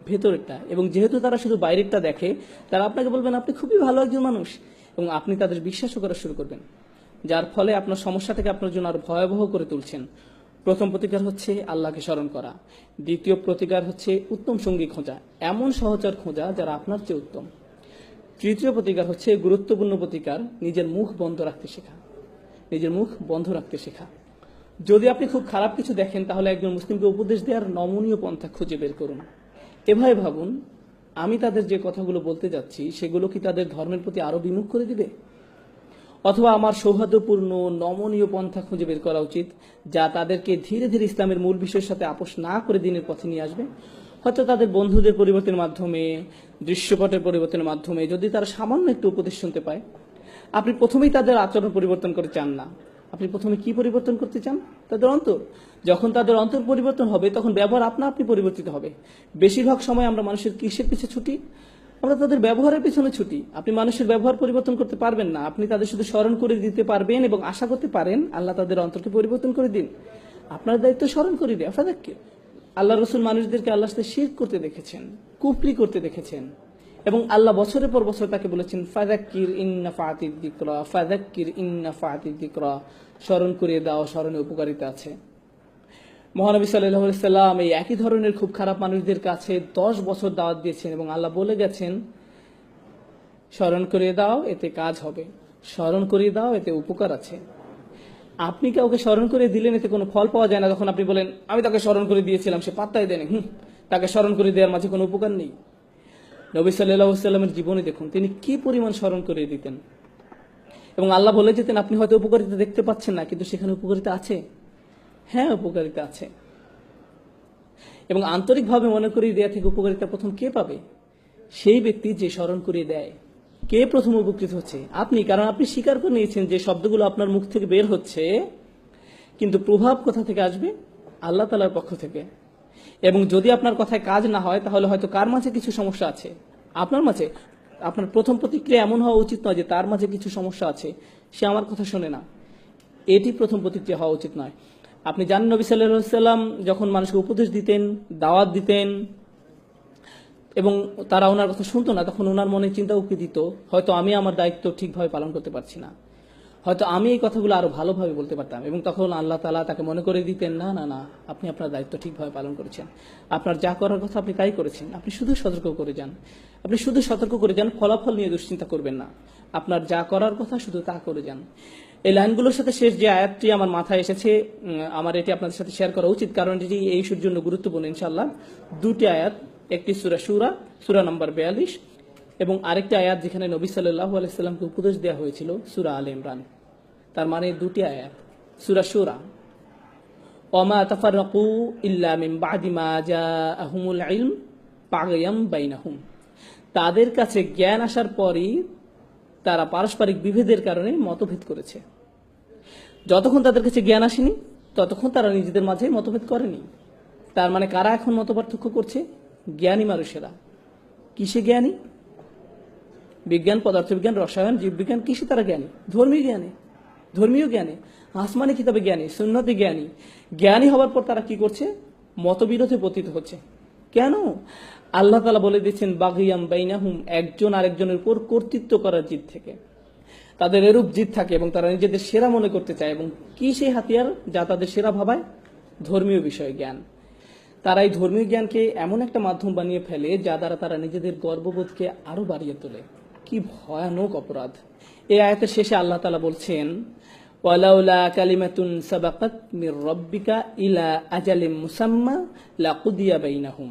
ভেতরেরটা। এবং যেহেতু তারা শুধু বাইরেরটা দেখে, তারা আপনাকে বলবেন আপনি খুবই ভালো একজন মানুষ, এবং আপনি তাদের বিশ্বাসও করা শুরু করবেন, যার ফলে আপনার সমস্যাটাকে আপনার জন্য আরো ভয়াবহ করে তুলছেন। প্রথম প্রতিকার হচ্ছে আল্লাহকে স্মরণ করা। দ্বিতীয় প্রতিকার হচ্ছে উত্তম সঙ্গী খোঁজা, এমন সহচর খোঁজা যারা আপনার চেয়ে উত্তম। তৃতীয় প্রতিকার হচ্ছে গুরুত্বপূর্ণ প্রতিকার, নিজের মুখ বন্ধ রাখতে শেখা। নিজের মুখ বন্ধ রাখতে শেখা। যদি আপনি খুব খারাপ কিছু দেখেন, তাহলে একজন মুসলিমকে উপদেশ দেওয়ার নমনীয় পন্থা খুঁজে বের করুন। এভাবে ভাবুন, আমি তাদের যে কথাগুলো বলতে যাচ্ছি সেগুলো কি তাদের ধর্মের প্রতি আরো বিমুখ করে দিবে? অথবা আমার সৌহার্দ্যপূর্ণ নমনীয় পন্থা খুঁজে বের করা উচিত, যা তাদেরকে ধীরে ধীরে ইসলামের মূল বিষয়ের সাথে আপোষ না করে দিনের পথে নিয়ে আসবে। হয়তো তাদের বন্ধুদের পরিবর্তনের মাধ্যমে, দৃশ্যপটের পরিবর্তনের মাধ্যমে, যদি তারা সামান্য একটু উপদেশ শুনতে পায়। আপনি প্রথমেই তাদের আচরণ পরিবর্তন করে চান না। আপনি প্রথমে কি পরিবর্তন করতে চান? তাদের অন্তর। যখন তাদের অন্তর পরিবর্তন হবে, তখন ব্যবহার আপনা আপনি পরিবর্তিত হবে। বেশিরভাগ সময় আমরা মানুষের কিসের পিছে ছুটি? আমরা তাদের ব্যবহারের পিছনে ছুটি। আপনি মানুষের ব্যবহার পরিবর্তন করতে পারবেন না, আপনি তাদের শুধু স্মরণ করে দিতে পারবেন এবং আশা করতে পারেন আল্লাহ তাদের অন্তরকে পরিবর্তন করে দিন। আপনার দায়িত্ব স্মরণ করে দেওয়া। ফাদাক্কির। আল্লাহ রসুল মানুষদেরকে আল্লাহর সাথে শিরক করতে দেখেছেন, কুফরি করতে দেখেছেন, এবং আল্লাহ বছরের পর বছর তাকে বলেছেন ফাদাক্কির ইন্নাফাতিদ যিকরা, ফাদাক্কির ইন্নাফাতিদ যিকরা, স্মরণ করিয়ে দাও, স্মরণে উপকারিতা আছে। মহানবী সাল্লাল্লাহু আলাইহি সাল্লাম এই একই ধরনের খুব খারাপ মানুষদের কাছে 10 বছর দাওয়াত দিয়েছেন এবং আল্লাহ বলে গেছেন স্মরণ করিয়ে দাও, এতে কাজ হবে, স্মরণ করিয়ে দাও, এতে উপকার আছে। আপনি কাউকে স্মরণ করে দিলেন, এতে কোনো ফল পাওয়া যায় না। যখন আপনি বলেন আমি তাকে স্মরণ করে দিয়েছিলাম, সে পাত্তাই দেয়নি, তাকে স্মরণ করে দেওয়ার মাঝে কোনো উপকার নেই। নবী সাল্লাল্লাহু আলাইহি সাল্লামের জীবনে দেখুন তিনি কি পরিমাণ স্মরণ করে দিতেন, এবং আল্লাহ বলে যেতেন আপনি হয়তো উপকারিতা দেখতে পাচ্ছেন না, কিন্তু সেখানে উপকারিতা আছে। হ্যাঁ, উপকারিতা আছে। এবং আন্তরিকভাবে মনে করিয়ে দেয়া থেকে উপকারিতা প্রথম কে পাবে? সেই ব্যক্তি যে স্মরণ করিয়ে দেয়। কে প্রথম উপকৃত হচ্ছে? আপনি। কারণ আপনি স্বীকার করে নিয়েছেন যে শব্দগুলো আপনার মুখ থেকে বের হচ্ছে, কিন্তু প্রভাব কোথা থেকে আসবে? আল্লাহ তাআলার পক্ষ থেকে। এবং যদি আপনার কথায় কাজ না হয়, তাহলে হয়তো কার মাঝে কিছু সমস্যা আছে, আপনার মাঝে। আপনার প্রথম প্রতিক্রিয়া এমন হওয়া উচিত নয় যে তার মাঝে কিছু সমস্যা আছে, সে আমার কথা শোনে না। এটি প্রথম প্রতিক্রিয়া হওয়া উচিত নয়। আপনি জানেন নবী সাল্লাল্লাহু আলাইহি সাল্লাম যখন মানুষকে উপদেশ দিতেন, দাওয়াত দিতেন, এবং তারা ওনার কথা শুনতো না, তখন ওনার মনে চিন্তা উকি দিত, হয়তো আমি আমার দায়িত্ব ঠিকভাবে পালন করতে পারছি না, হয়তো আমি এই কথাগুলো আরো ভালোভাবে বলতে পারতাম। এবং তখন আল্লাহ তাআলা তাকে মনে করে দিতেন, না না না, আপনি আপনার দায়িত্ব ঠিকভাবে পালন করেছেন, আপনার যা করার কথা আপনি তাই করেছেন, আপনি শুধু সতর্ক করে যান, আপনি শুধু সতর্ক করে যান, ফলাফল নিয়ে দুশ্চিন্তা করবেন না, আপনার যা করার কথা শুধু তা করে যান। এই লাইনগুলোর সাথে শেষ যে আয়াতটি আমার মাথায় এসেছে, আমার এটি আপনাদের সাথে শেয়ার করা উচিত, কারণ এটি এই ইস্যুর জন্য গুরুত্বপূর্ণ। ইনশাআল্লাহ দুটি আয়াত, একটি সূরা শুরা, সূরা নম্বর 42, এবং আরেকটি আয়াত যেখানে নবী সাল্লাল্লাহু আলাইহি সাল্লামকে উপদেশ দেওয়া হয়েছিল সূরা আলে ইমরান, তার মানে দুটি আয়াত। সূরা শুরা, ওয়ামা তাফাররাকু ইল্লা মিন বাদি মা জাআহুমুল ইলম বাগয়াম বাইনাহুম, তাদের কাছে জ্ঞান আসার পরই তারা পারস্পরিক বিভেদের কারণে মতভেদ করেছে। যতক্ষণ তাদের কাছে জ্ঞান আসেনি ততক্ষণ তারা নিজেদের মাঝে মতভেদ করেনি। তার মানে কারা এখন মতপার্থক্য করছে? জ্ঞানী মানুষেরা। কিসে জ্ঞানী? বিজ্ঞান, পদার্থবিজ্ঞান, রসায়ন, জীববিজ্ঞান, কিসে তারা জ্ঞানী? ধর্মীয় জ্ঞানে, আসমানি কিতাবে জ্ঞানী, সুন্নতে জ্ঞানী। জ্ঞানী হওয়ার পর তারা কি করছে? মতবিরোধে পতিত হচ্ছে। কেন? আল্লাহ তাআলা বলে দিচ্ছেন বাগিয়াম বাইনাহুম, একজন আরেকজনের উপর কর্তৃত্ব করার জিদ থেকে। তাদের এরূপ জিদ থাকে এবং তারা নিজেদের সেরা মনে করতে চায়। এবং কি সেই হাতিয়ার যা তাদের সেরা ভাবায়? ধর্মীয় বিষয় জ্ঞান। তারা এই ধর্মীয় জ্ঞানকে এমন একটা মাধ্যম বানিয়ে ফেলে যা দ্বারা তারা নিজেদের গর্ববোধকে আরো বাড়িয়ে তোলে। কি ভয়ানক অপরাধ! এই আয়াতের শেষে আল্লাহ তাআলা বলছেন, ওয়ালাউলা কালিমাতুন সাবাকাত মির রাব্বিকা ইলা আজালিম মুসাম্মা লাকুদিয়া বাইনাহুম,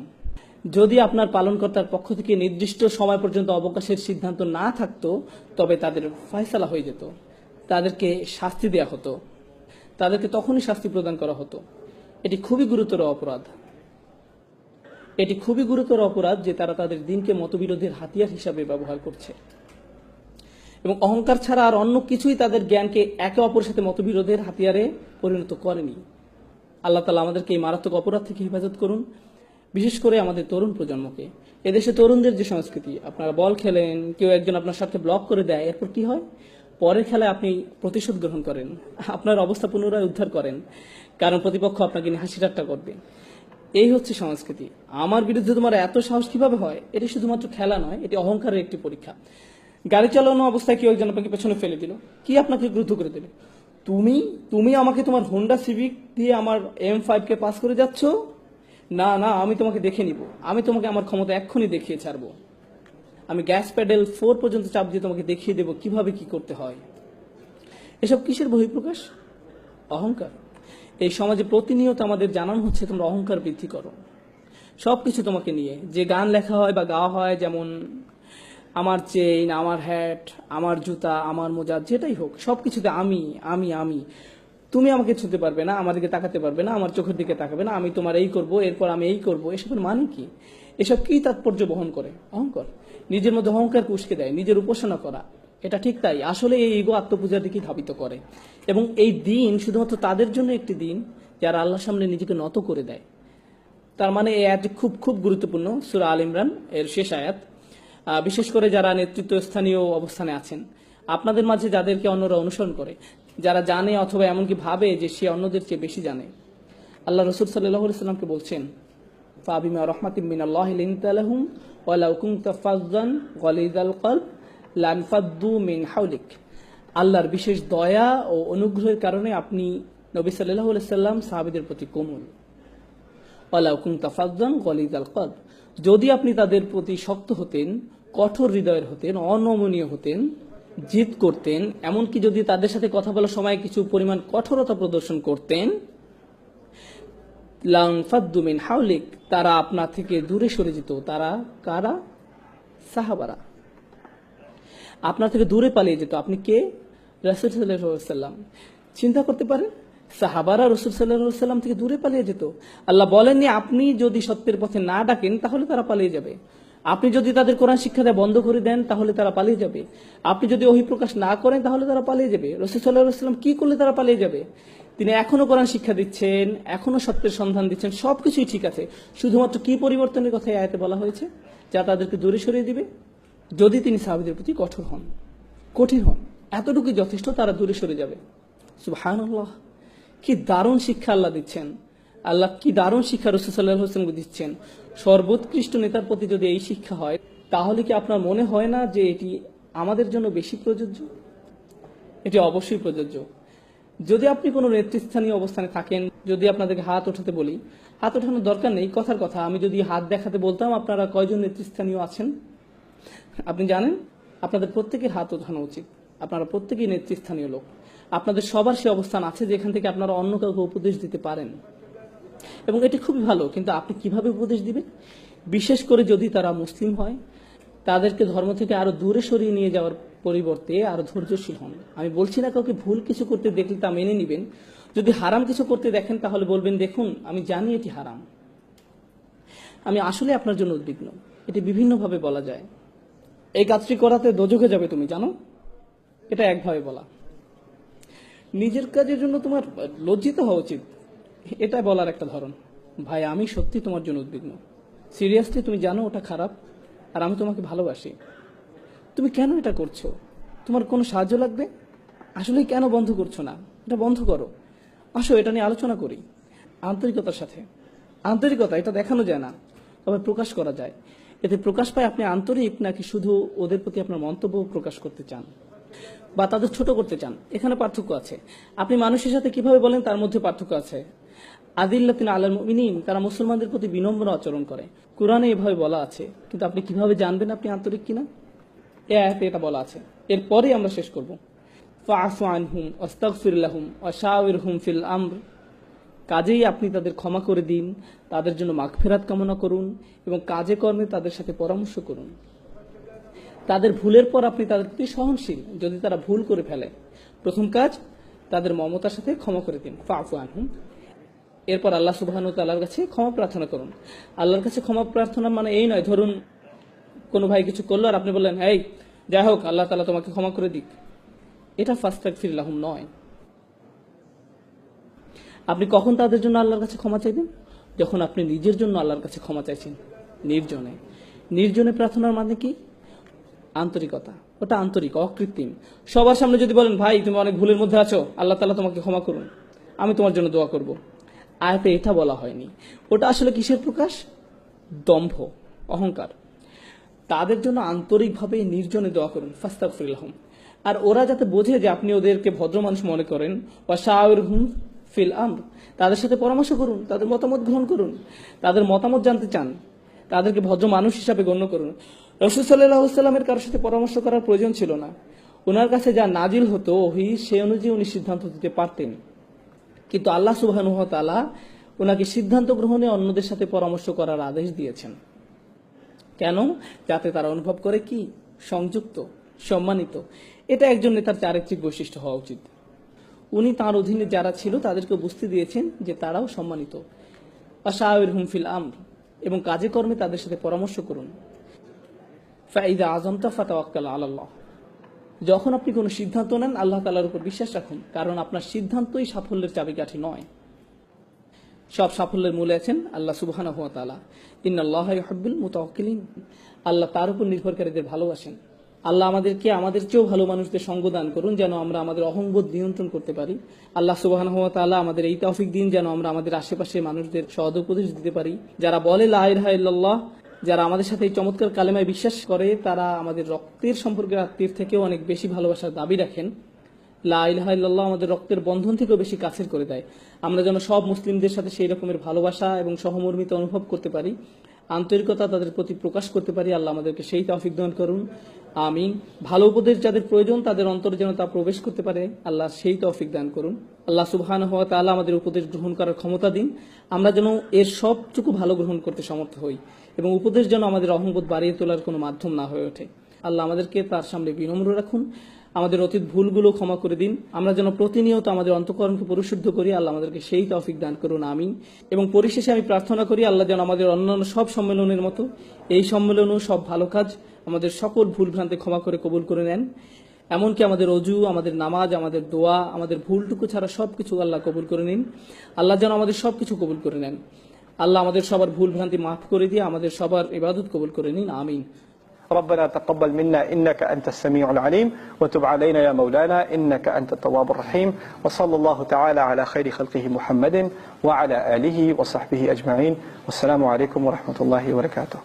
যদি আপনার পালনকর্তার পক্ষ থেকে নির্দিষ্ট সময় পর্যন্ত অবকাশের সিদ্ধান্ত না থাকতো তবে তাদের ফয়সালা হয়ে যেত, তাদেরকে শাস্তি দেয়া হতো, তাদেরকে তখনই শাস্তি প্রদান করা হতো। এটি খুবই গুরুতর অপরাধ। এটি খুবই গুরুতর অপরাধ যে তারা তাদের দিনকে মতবিরোধের হাতিয়ার হিসাবে ব্যবহার করছে এবং অহংকার ছাড়া আর অন্য কিছুই তাদের জ্ঞানকে একে অপরের সাথে মতবিরোধের হাতিয়ারে পরিণত করেনি। আল্লাহ তাআলা আমাদেরকে এই মারাত্মক অপরাধ থেকে হেফাজত করুন, বিশেষ করে আমাদের তরুণ প্রজন্মকে। এদেশে তরুণদের যে সংস্কৃতি, আপনারা বল খেলেন, কেউ একজন আপনার সাথে ব্লক করে দেয়, এরপর কি হয়? পরের খেলায় আপনি প্রতিশোধ গ্রহণ করেন, আপনার অবস্থা পুনরায় উদ্ধার করেন, কারণ প্রতিপক্ষ আপনাকে নিয়ে হাসি ঠাট্টা করবে। এই হচ্ছে সংস্কৃতি। আমার বিরুদ্ধে তোমার এত সাহস কিভাবে হয়? এটি শুধুমাত্র খেলা নয়, এটি অহংকারের একটি পরীক্ষা। গাড়ি চালানো অবস্থায় কেউ একজন আপনাকে পেছনে ফেলে দিল, কি আপনাকে ক্রুদ্ধ করে দিলে? তুমি আমাকে তোমার হোন্ডা সিভিক দিয়ে আমার M5 কে পাস করে যাচ্ছ? না না, আমি তোমাকে দেখে নিব, আমি তোমাকে আমার ক্ষমতা এক্ষুনি দেখিয়ে ছাড়বো, আমি গ্যাস প্যাডেল 4 পর্যন্ত চাপ দিয়ে তোমাকে দেখিয়ে দেব কিভাবে কি করতে হয়। এসব কিসের বহিঃপ্রকাশ? অহংকার। এই সমাজে প্রতিনিয়ত আমাদের জানানো হচ্ছে তোমরা অহংকার বৃদ্ধি করো সবকিছু তোমাকে নিয়ে। যে গান লেখা হয় বা গাওয়া হয়, যেমন আমার চেইন, আমার হ্যাট, আমার জুতা, আমার মোজা, যেটাই হোক সবকিছুতে আমি আমি আমি। তুমি আমাকে ছুঁতে পারবে না, আমার দিকে তাকাতে পারবে না, আমার চোখের দিকে তাকাবে না, আমি তোমার এই করব, এরপর আমি এই করব। এসবের মানে কি? এসব কি তাৎপর্য বহন করে? অহংকার। নিজের মধ্যে অহংকারকে উস্কে দেয়, নিজের উপাসনা করা। এটা ঠিক তাই, আসলে এই ইগো আত্মপূজার দিকে ধাবিত করে। এবং এই দিন শুধুমাত্র তাদের জন্য একটি দিন যারা আল্লাহর সামনে নিজেকে নত করে দেয়। তার মানে এই আয়াতটি খুব খুব গুরুত্বপূর্ণ। সূরা আল ইমরান এর শেষ আয়াত। বিশেষ করে যারা নেতৃত্বস্থানীয় অবস্থানে আছেন, আপনাদের মাঝে যাদেরকে অন্যরা অনুসরণ করে, যারা জানে অথবা এমনকি ভাবে যে সে অন্যদের চেয়ে বেশি জানে, আল্লাহ রাসূল সাল্লাল্লাহু আলাইহি সাল্লামকে বলছেন, ফাবিমা রাহমাতিম মিনাল্লাহি লিনতা লাহুম ওয়ালাউ কুনতা ফাযযান গালিযাল কলব লানফাদ্দু মিন হাওলিক। আল্লাহর বিশেষ দয়া ও অনুগ্রহের কারণে আপনি নবী সাল্লাল্লাহু আলাইহি সাল্লাম সাহাবীদের প্রতি কোমল। ওয়ালাউ কুনতা ফাযযান গালিযাল কলব, যদি আপনি তাদের প্রতি শক্ত হতেন, কঠোর হৃদয়ের হতেন, অনমনীয় হতেন, জিদ করতেন, এমনকি যদি তাদের সাথে কথা বলার সময় কিছু পরিমাণ কঠোরতা প্রদর্শন করতেন, লানফাদ্দু মিন হাওলিক, তারা আপনা থেকে দূরে সরে যেত। তারা কারা? সাহাবারা। আপনার থেকে দূরে পালিয়ে যেত। আপনি কে? রাসূল সাল্লাল্লাহু আলাইহি ওয়াসাল্লাম। চিন্তা করতে পারেন, সাহাবারা রাসূল সাল্লাল্লাহু আলাইহি ওয়াসাল্লাম থেকে দূরে পালিয়ে যেত। আল্লাহ বলেননি আপনি যদি সত্যের পথে না ডাকেন তাহলে তারা পালিয়ে যাবে। আপনি যদি তাদের কোরআন শিক্ষা দেওয়া বন্ধ করে দেন তাহলে তারা পালিয়ে যাবে। আপনি যদি ওহী প্রকাশ না করেন তাহলে তারা পালিয়ে যাবে। রাসূল সাল্লাল্লাহু আলাইহি ওয়াসাল্লাম কি করলে তারা পালিয়ে যাবে? তিনি এখনো কোরআন শিক্ষা দিচ্ছেন, এখনো সত্যের সন্ধান দিচ্ছেন, সবকিছুই ঠিক আছে। শুধুমাত্র কি পরিবর্তনের কথা এই আয়াতে বলা হয়েছে যা তাদেরকে দূরে সরিয়ে দিবে? যদি তিনি সাহাবীদের প্রতি কঠিন হন, এতটুকুই যথেষ্ট, তারা দূরে সরে যাবে। সুবহানাল্লাহ, কি দারুণ শিক্ষা আল্লাহ দিচ্ছেন। আল্লাহ কি দারুণ শিক্ষা রাসূল সাল্লাল্লাহু আলাইহি ওয়াসাল্লামকে দিচ্ছেন। সর্বোৎকৃষ্ট নেতার প্রতি যদি এই শিক্ষা হয়, তাহলে কি আপনার মনে হয় না যে এটি আমাদের জন্য বেশি প্রযোজ্য? এটি অবশ্যই প্রযোজ্য। যদি আপনি কোনো নেতৃস্থানীয় অবস্থানে থাকেন, যদি আপনাদেরকে হাত ওঠাতে বলি, হাত ওঠানোর দরকার নেই, কথার কথা আমি যদি হাত দেখাতে বলতাম আপনারা কয়জন নেতৃস্থানীয় আছেন আপনি জানেন? আপনাদের প্রত্যেকের হাত ওঠানো উচিত। আপনারা প্রত্যেকেই নেতৃস্থানীয় লোক। আপনাদের সবার সে অবস্থান আছে যেখান থেকে আপনারা অন্য কাউকে উপদেশ দিতে পারেন, এবং এটি খুবই ভালো। কিন্তু আপনি কিভাবে উপদেশ দিবেন? বিশেষ করে যদি তারা মুসলিম হয়, তাদেরকে ধর্ম থেকে আরো দূরে সরিয়ে নিয়ে যাওয়ার পরিবর্তে আরো ধৈর্যশীল হন। আমি বলছি না কাউকে ভুল কিছু করতে দেখলে তা মেনে নিবেন, যদি হারাম কিছু করতে দেখেন তাহলে বলবেন দেখুন আমি জানি এটি হারাম, আমি আসলে আপনার জন্য উদ্বিগ্ন। এটি বিভিন্নভাবে বলা যায়। এই কাজটি করাতে দোজখে যাবে তুমি জানো, এটা একভাবে বলা। নিজের কাজের জন্য তোমার লজ্জিত হওয়া উচিত, এটা বলার একটা ধরন। ভাই আমি সত্যি তোমার জন্য উদ্বিগ্ন, সিরিয়াসলি তুমি জানো ওটা খারাপ আর আমি তোমাকে ভালোবাসি, তুমি কেন এটা করছো? তোমার কোনো সাহায্য লাগবে? আসলে কেন বন্ধ করছো না? এটা বন্ধ করো, আসো এটা নিয়ে আলোচনা করি আন্তরিকতার সাথে। আন্তরিকতা এটা দেখানো যায় না, তবে প্রকাশ করা যায়। এতে প্রকাশ পায় আপনি আন্তরিক নাকি শুধু ওদের প্রতি আপনার মন্তব্য প্রকাশ করতে চান বা তাদের ছোট করতে চান। এখানে পার্থক্য আছে। আপনি মানুষের সাথে কিভাবে বলেন তার মধ্যে পার্থক্য আছে। আদিল্লাতিন আলাল মুমিনিন, তারা মুসলমানদের প্রতি বিনম্র আচরণ করে। কোরআনে এভাবে বলা আছে, কিন্তু আপনি কিভাবে জানবেন আপনি আন্তরিক কিনা? এ আয়াতে এটা বলা আছে। এরপরে আমরা শেষ করব। ফাআফু আনহুম ওয়াস্তাগফির লাহুম ওয়াশাওিরহুম ফিল আমর, কাজেই আপনি তাদের ক্ষমা করে দিন, তাদের জন্য মাগফিরাত কামনা করুন এবং কাজে কর্মে তাদের সাথে পরামর্শ করুন। তাদের ভুলের পর আপনি তাদের প্রতি সহনশীল যদি তারা ভুল করে ফেলে। প্রথম কাজ, তাদের মমতার সাথে ক্ষমা করে দিন, ফাআফু আনহুম। এরপর আল্লাহ সুবহানাহু ওয়া তাআলার কাছে ক্ষমা প্রার্থনা করুন। আল্লাহর কাছে ক্ষমা প্রার্থনা মানে এই নয়, ধরুন কোনো ভাই কিছু করলো আর আপনি বললেন এই যাই হোক আল্লাহ তাআলা তোমাকে ক্ষমা করে দিক, এটা ফাস্তাগফির লাহুম নয়। আপনি কখন তাদের জন্য আল্লাহর কাছে ক্ষমা চাইবেন? যখন আপনি নিজের জন্য আল্লাহর কাছে ক্ষমা চাইছেন নির্জনে। নির্জনে প্রার্থনার মানে কি? আন্তরিকতা, ওটা আন্তরিক, অকৃত্রিম। সবার সামনে যদি বলেন ভাই তুমি অনেক ভুলের মধ্যে আছো, আল্লাহ তাআলা তোমাকে ক্ষমা করুন, আমি তোমার জন্য দোয়া করব, আয়াতে এটা বলা হয়নি। ওটা আসলে কিসের প্রকাশ? দম্ভ, অহংকার। তাদের জন্য আন্তরিকভাবে নির্জনে দোয়া করুন, ফাস্তাগফির লাহুম। আর ওরা যাতে বোঝে যে আপনি ওদেরকে ভদ্র মানুষ মনে করেন, ওয়াশাওিরহুম ফিল আমর, তাদের সাথে পরামর্শ করুন, তাদের মতামত গ্রহণ করুন, তাদের মতামত জানতে চান, তাদেরকে ভদ্র মানুষ হিসাবে গণ্য করুন। রাসূল সাল্লাল্লাহু আলাইহি ওয়াসাল্লামের কারোর সাথে পরামর্শ করার প্রয়োজন ছিল না। ওনার কাছে যা নাজিল হতো ওহী, সে অনুযায়ী উনি সিদ্ধান্ত দিতে পারতেন। কিন্তু আল্লাহ সুবহানাহু ওয়া তাআলা ওনাকে সিদ্ধান্ত গ্রহণে অন্যদের সাথে পরামর্শ করার আদেশ দিয়েছেন। কেন? যাতে তারা অনুভব করে কি সংযুক্ত, সম্মানিত। এটা একজন নেতার চারিত্রিক বৈশিষ্ট্য হওয়া উচিত। উনি তাঁর অধীনে যারা ছিল তাদেরকে বুঝতে দিয়েছেন যে তারাও সম্মানিত। ওয়াশাওিরহুম ফিল আমর, এবং কাজে কর্মে তাদের সাথে পরামর্শ করুন। ফাইদা আযমতা ফাতাওয়াক্কাল আলাল্লাহ, যখন আপনি কোনো সিদ্ধান্ত নেন আল্লাহ তাআলার উপর বিশ্বাস রাখুন, কারণ আপনার সিদ্ধান্তই সাফল্যের চাবিকাঠি নয়। সব সাফল্যের মূলে আছেন আল্লাহ সুবহানাহু ওয়া তাআলা। ইন্নাল্লাহা ইউহিব্বুল মুতাওয়াক্কিলিন, আল্লাহ তার উপর নির্ভরকারীদের ভালোবাসেন। আল্লাহ আমাদেরকে আমাদের চেয়েও ভালো মানুষদের সঙ্গ দান করুন, যেন আমরা আমাদের অহংবোধ নিয়ন্ত্রণ করতে পারি। আল্লাহ সুবহানাহু ওয়া তাআলা আমাদের এই তৌফিক দিন যেন আমরা আমাদের আশেপাশে মানুষদের সদ উপদেশ দিতে পারি। যারা বলে লা ইলাহা ইল্লাল্লাহ, যারা আমাদের সাথে এই চমৎকার কালেমায় বিশ্বাস করে, তারা আমাদের রক্তের সম্পর্কের আত্মীয়ের থেকেও অনেক বেশি ভালোবাসার দাবি রাখেন। লা ইলাহা ইল্লাল্লাহ আমাদের রক্তের বন্ধন থেকেও বেশি কাছের করে দেয়। আমরা যেন সব মুসলিমদের সাথে সেই রকমের ভালোবাসা এবং সহমর্মিতা অনুভব করতে পারি, আন্তরিকতা তাদের প্রতি প্রকাশ করতে পারি। আল্লাহ আমাদেরকে সেই তৌফিক দান করুন, আমিন। ভালো উপদেশ যাদের প্রয়োজন তাদের অন্তরে যেন তা প্রবেশ করতে পারে, আল্লাহ সেই তৌফিক দান করুন। আল্লাহ সুবহানাহু ওয়া তাআলা আমাদের উপদেশ গ্রহণ করার ক্ষমতা দিন, আমরা যেন এর সবটুকু ভালো গ্রহণ করতে সমর্থ হই এবং উপদেশ যেন আমাদের অহংবোধ বাড়িয়ে তোলার কোনো মাধ্যম না হয়ে ওঠে। আল্লাহ আমাদেরকে তার সামনে বিনম্র রাখুন, আমাদের অতীত ভুলগুলো ক্ষমা করে দিন, আমরা যেন প্রতিনিয়ত আমাদের অন্তঃকরণকে পরিশুদ্ধ করি। আল্লাহ আমাদেরকে সেই তৌফিক দান করুন, আমিন। এবং পরিশেষে আমি প্রার্থনা করি আল্লাহ যেন আমাদের অন্যান্য সব সম্মেলনের মতো এই সম্মেলনও সব ভালো কাজ, আমাদের সকল ভুল ভ্রান্তি ক্ষমা করে কবুল করে নেন। এমনকি আমাদের অজু, আমাদের নামাজ, আমাদের দোয়া, আমাদের ভুলটুকু ছাড়া সবকিছু আল্লাহ কবুল করে নিন। আল্লাহ যেন আমাদের সবকিছু কবুল করে নেন। আল্লাহ আমাদের সবার ভুল ভ্রান্তি মাফ করে দিয়ে আমাদের সবার ইবাদত কবুল করে নিন, আমিন। ربنا تقبل منا إنك أنت السميع العليم وتب علينا يا مولانا إنك أنت التواب الرحيم وصلى الله تعالى على خير خلقه محمد وعلى آله وصحبه أجمعين والسلام عليكم ورحمة الله وبركاته.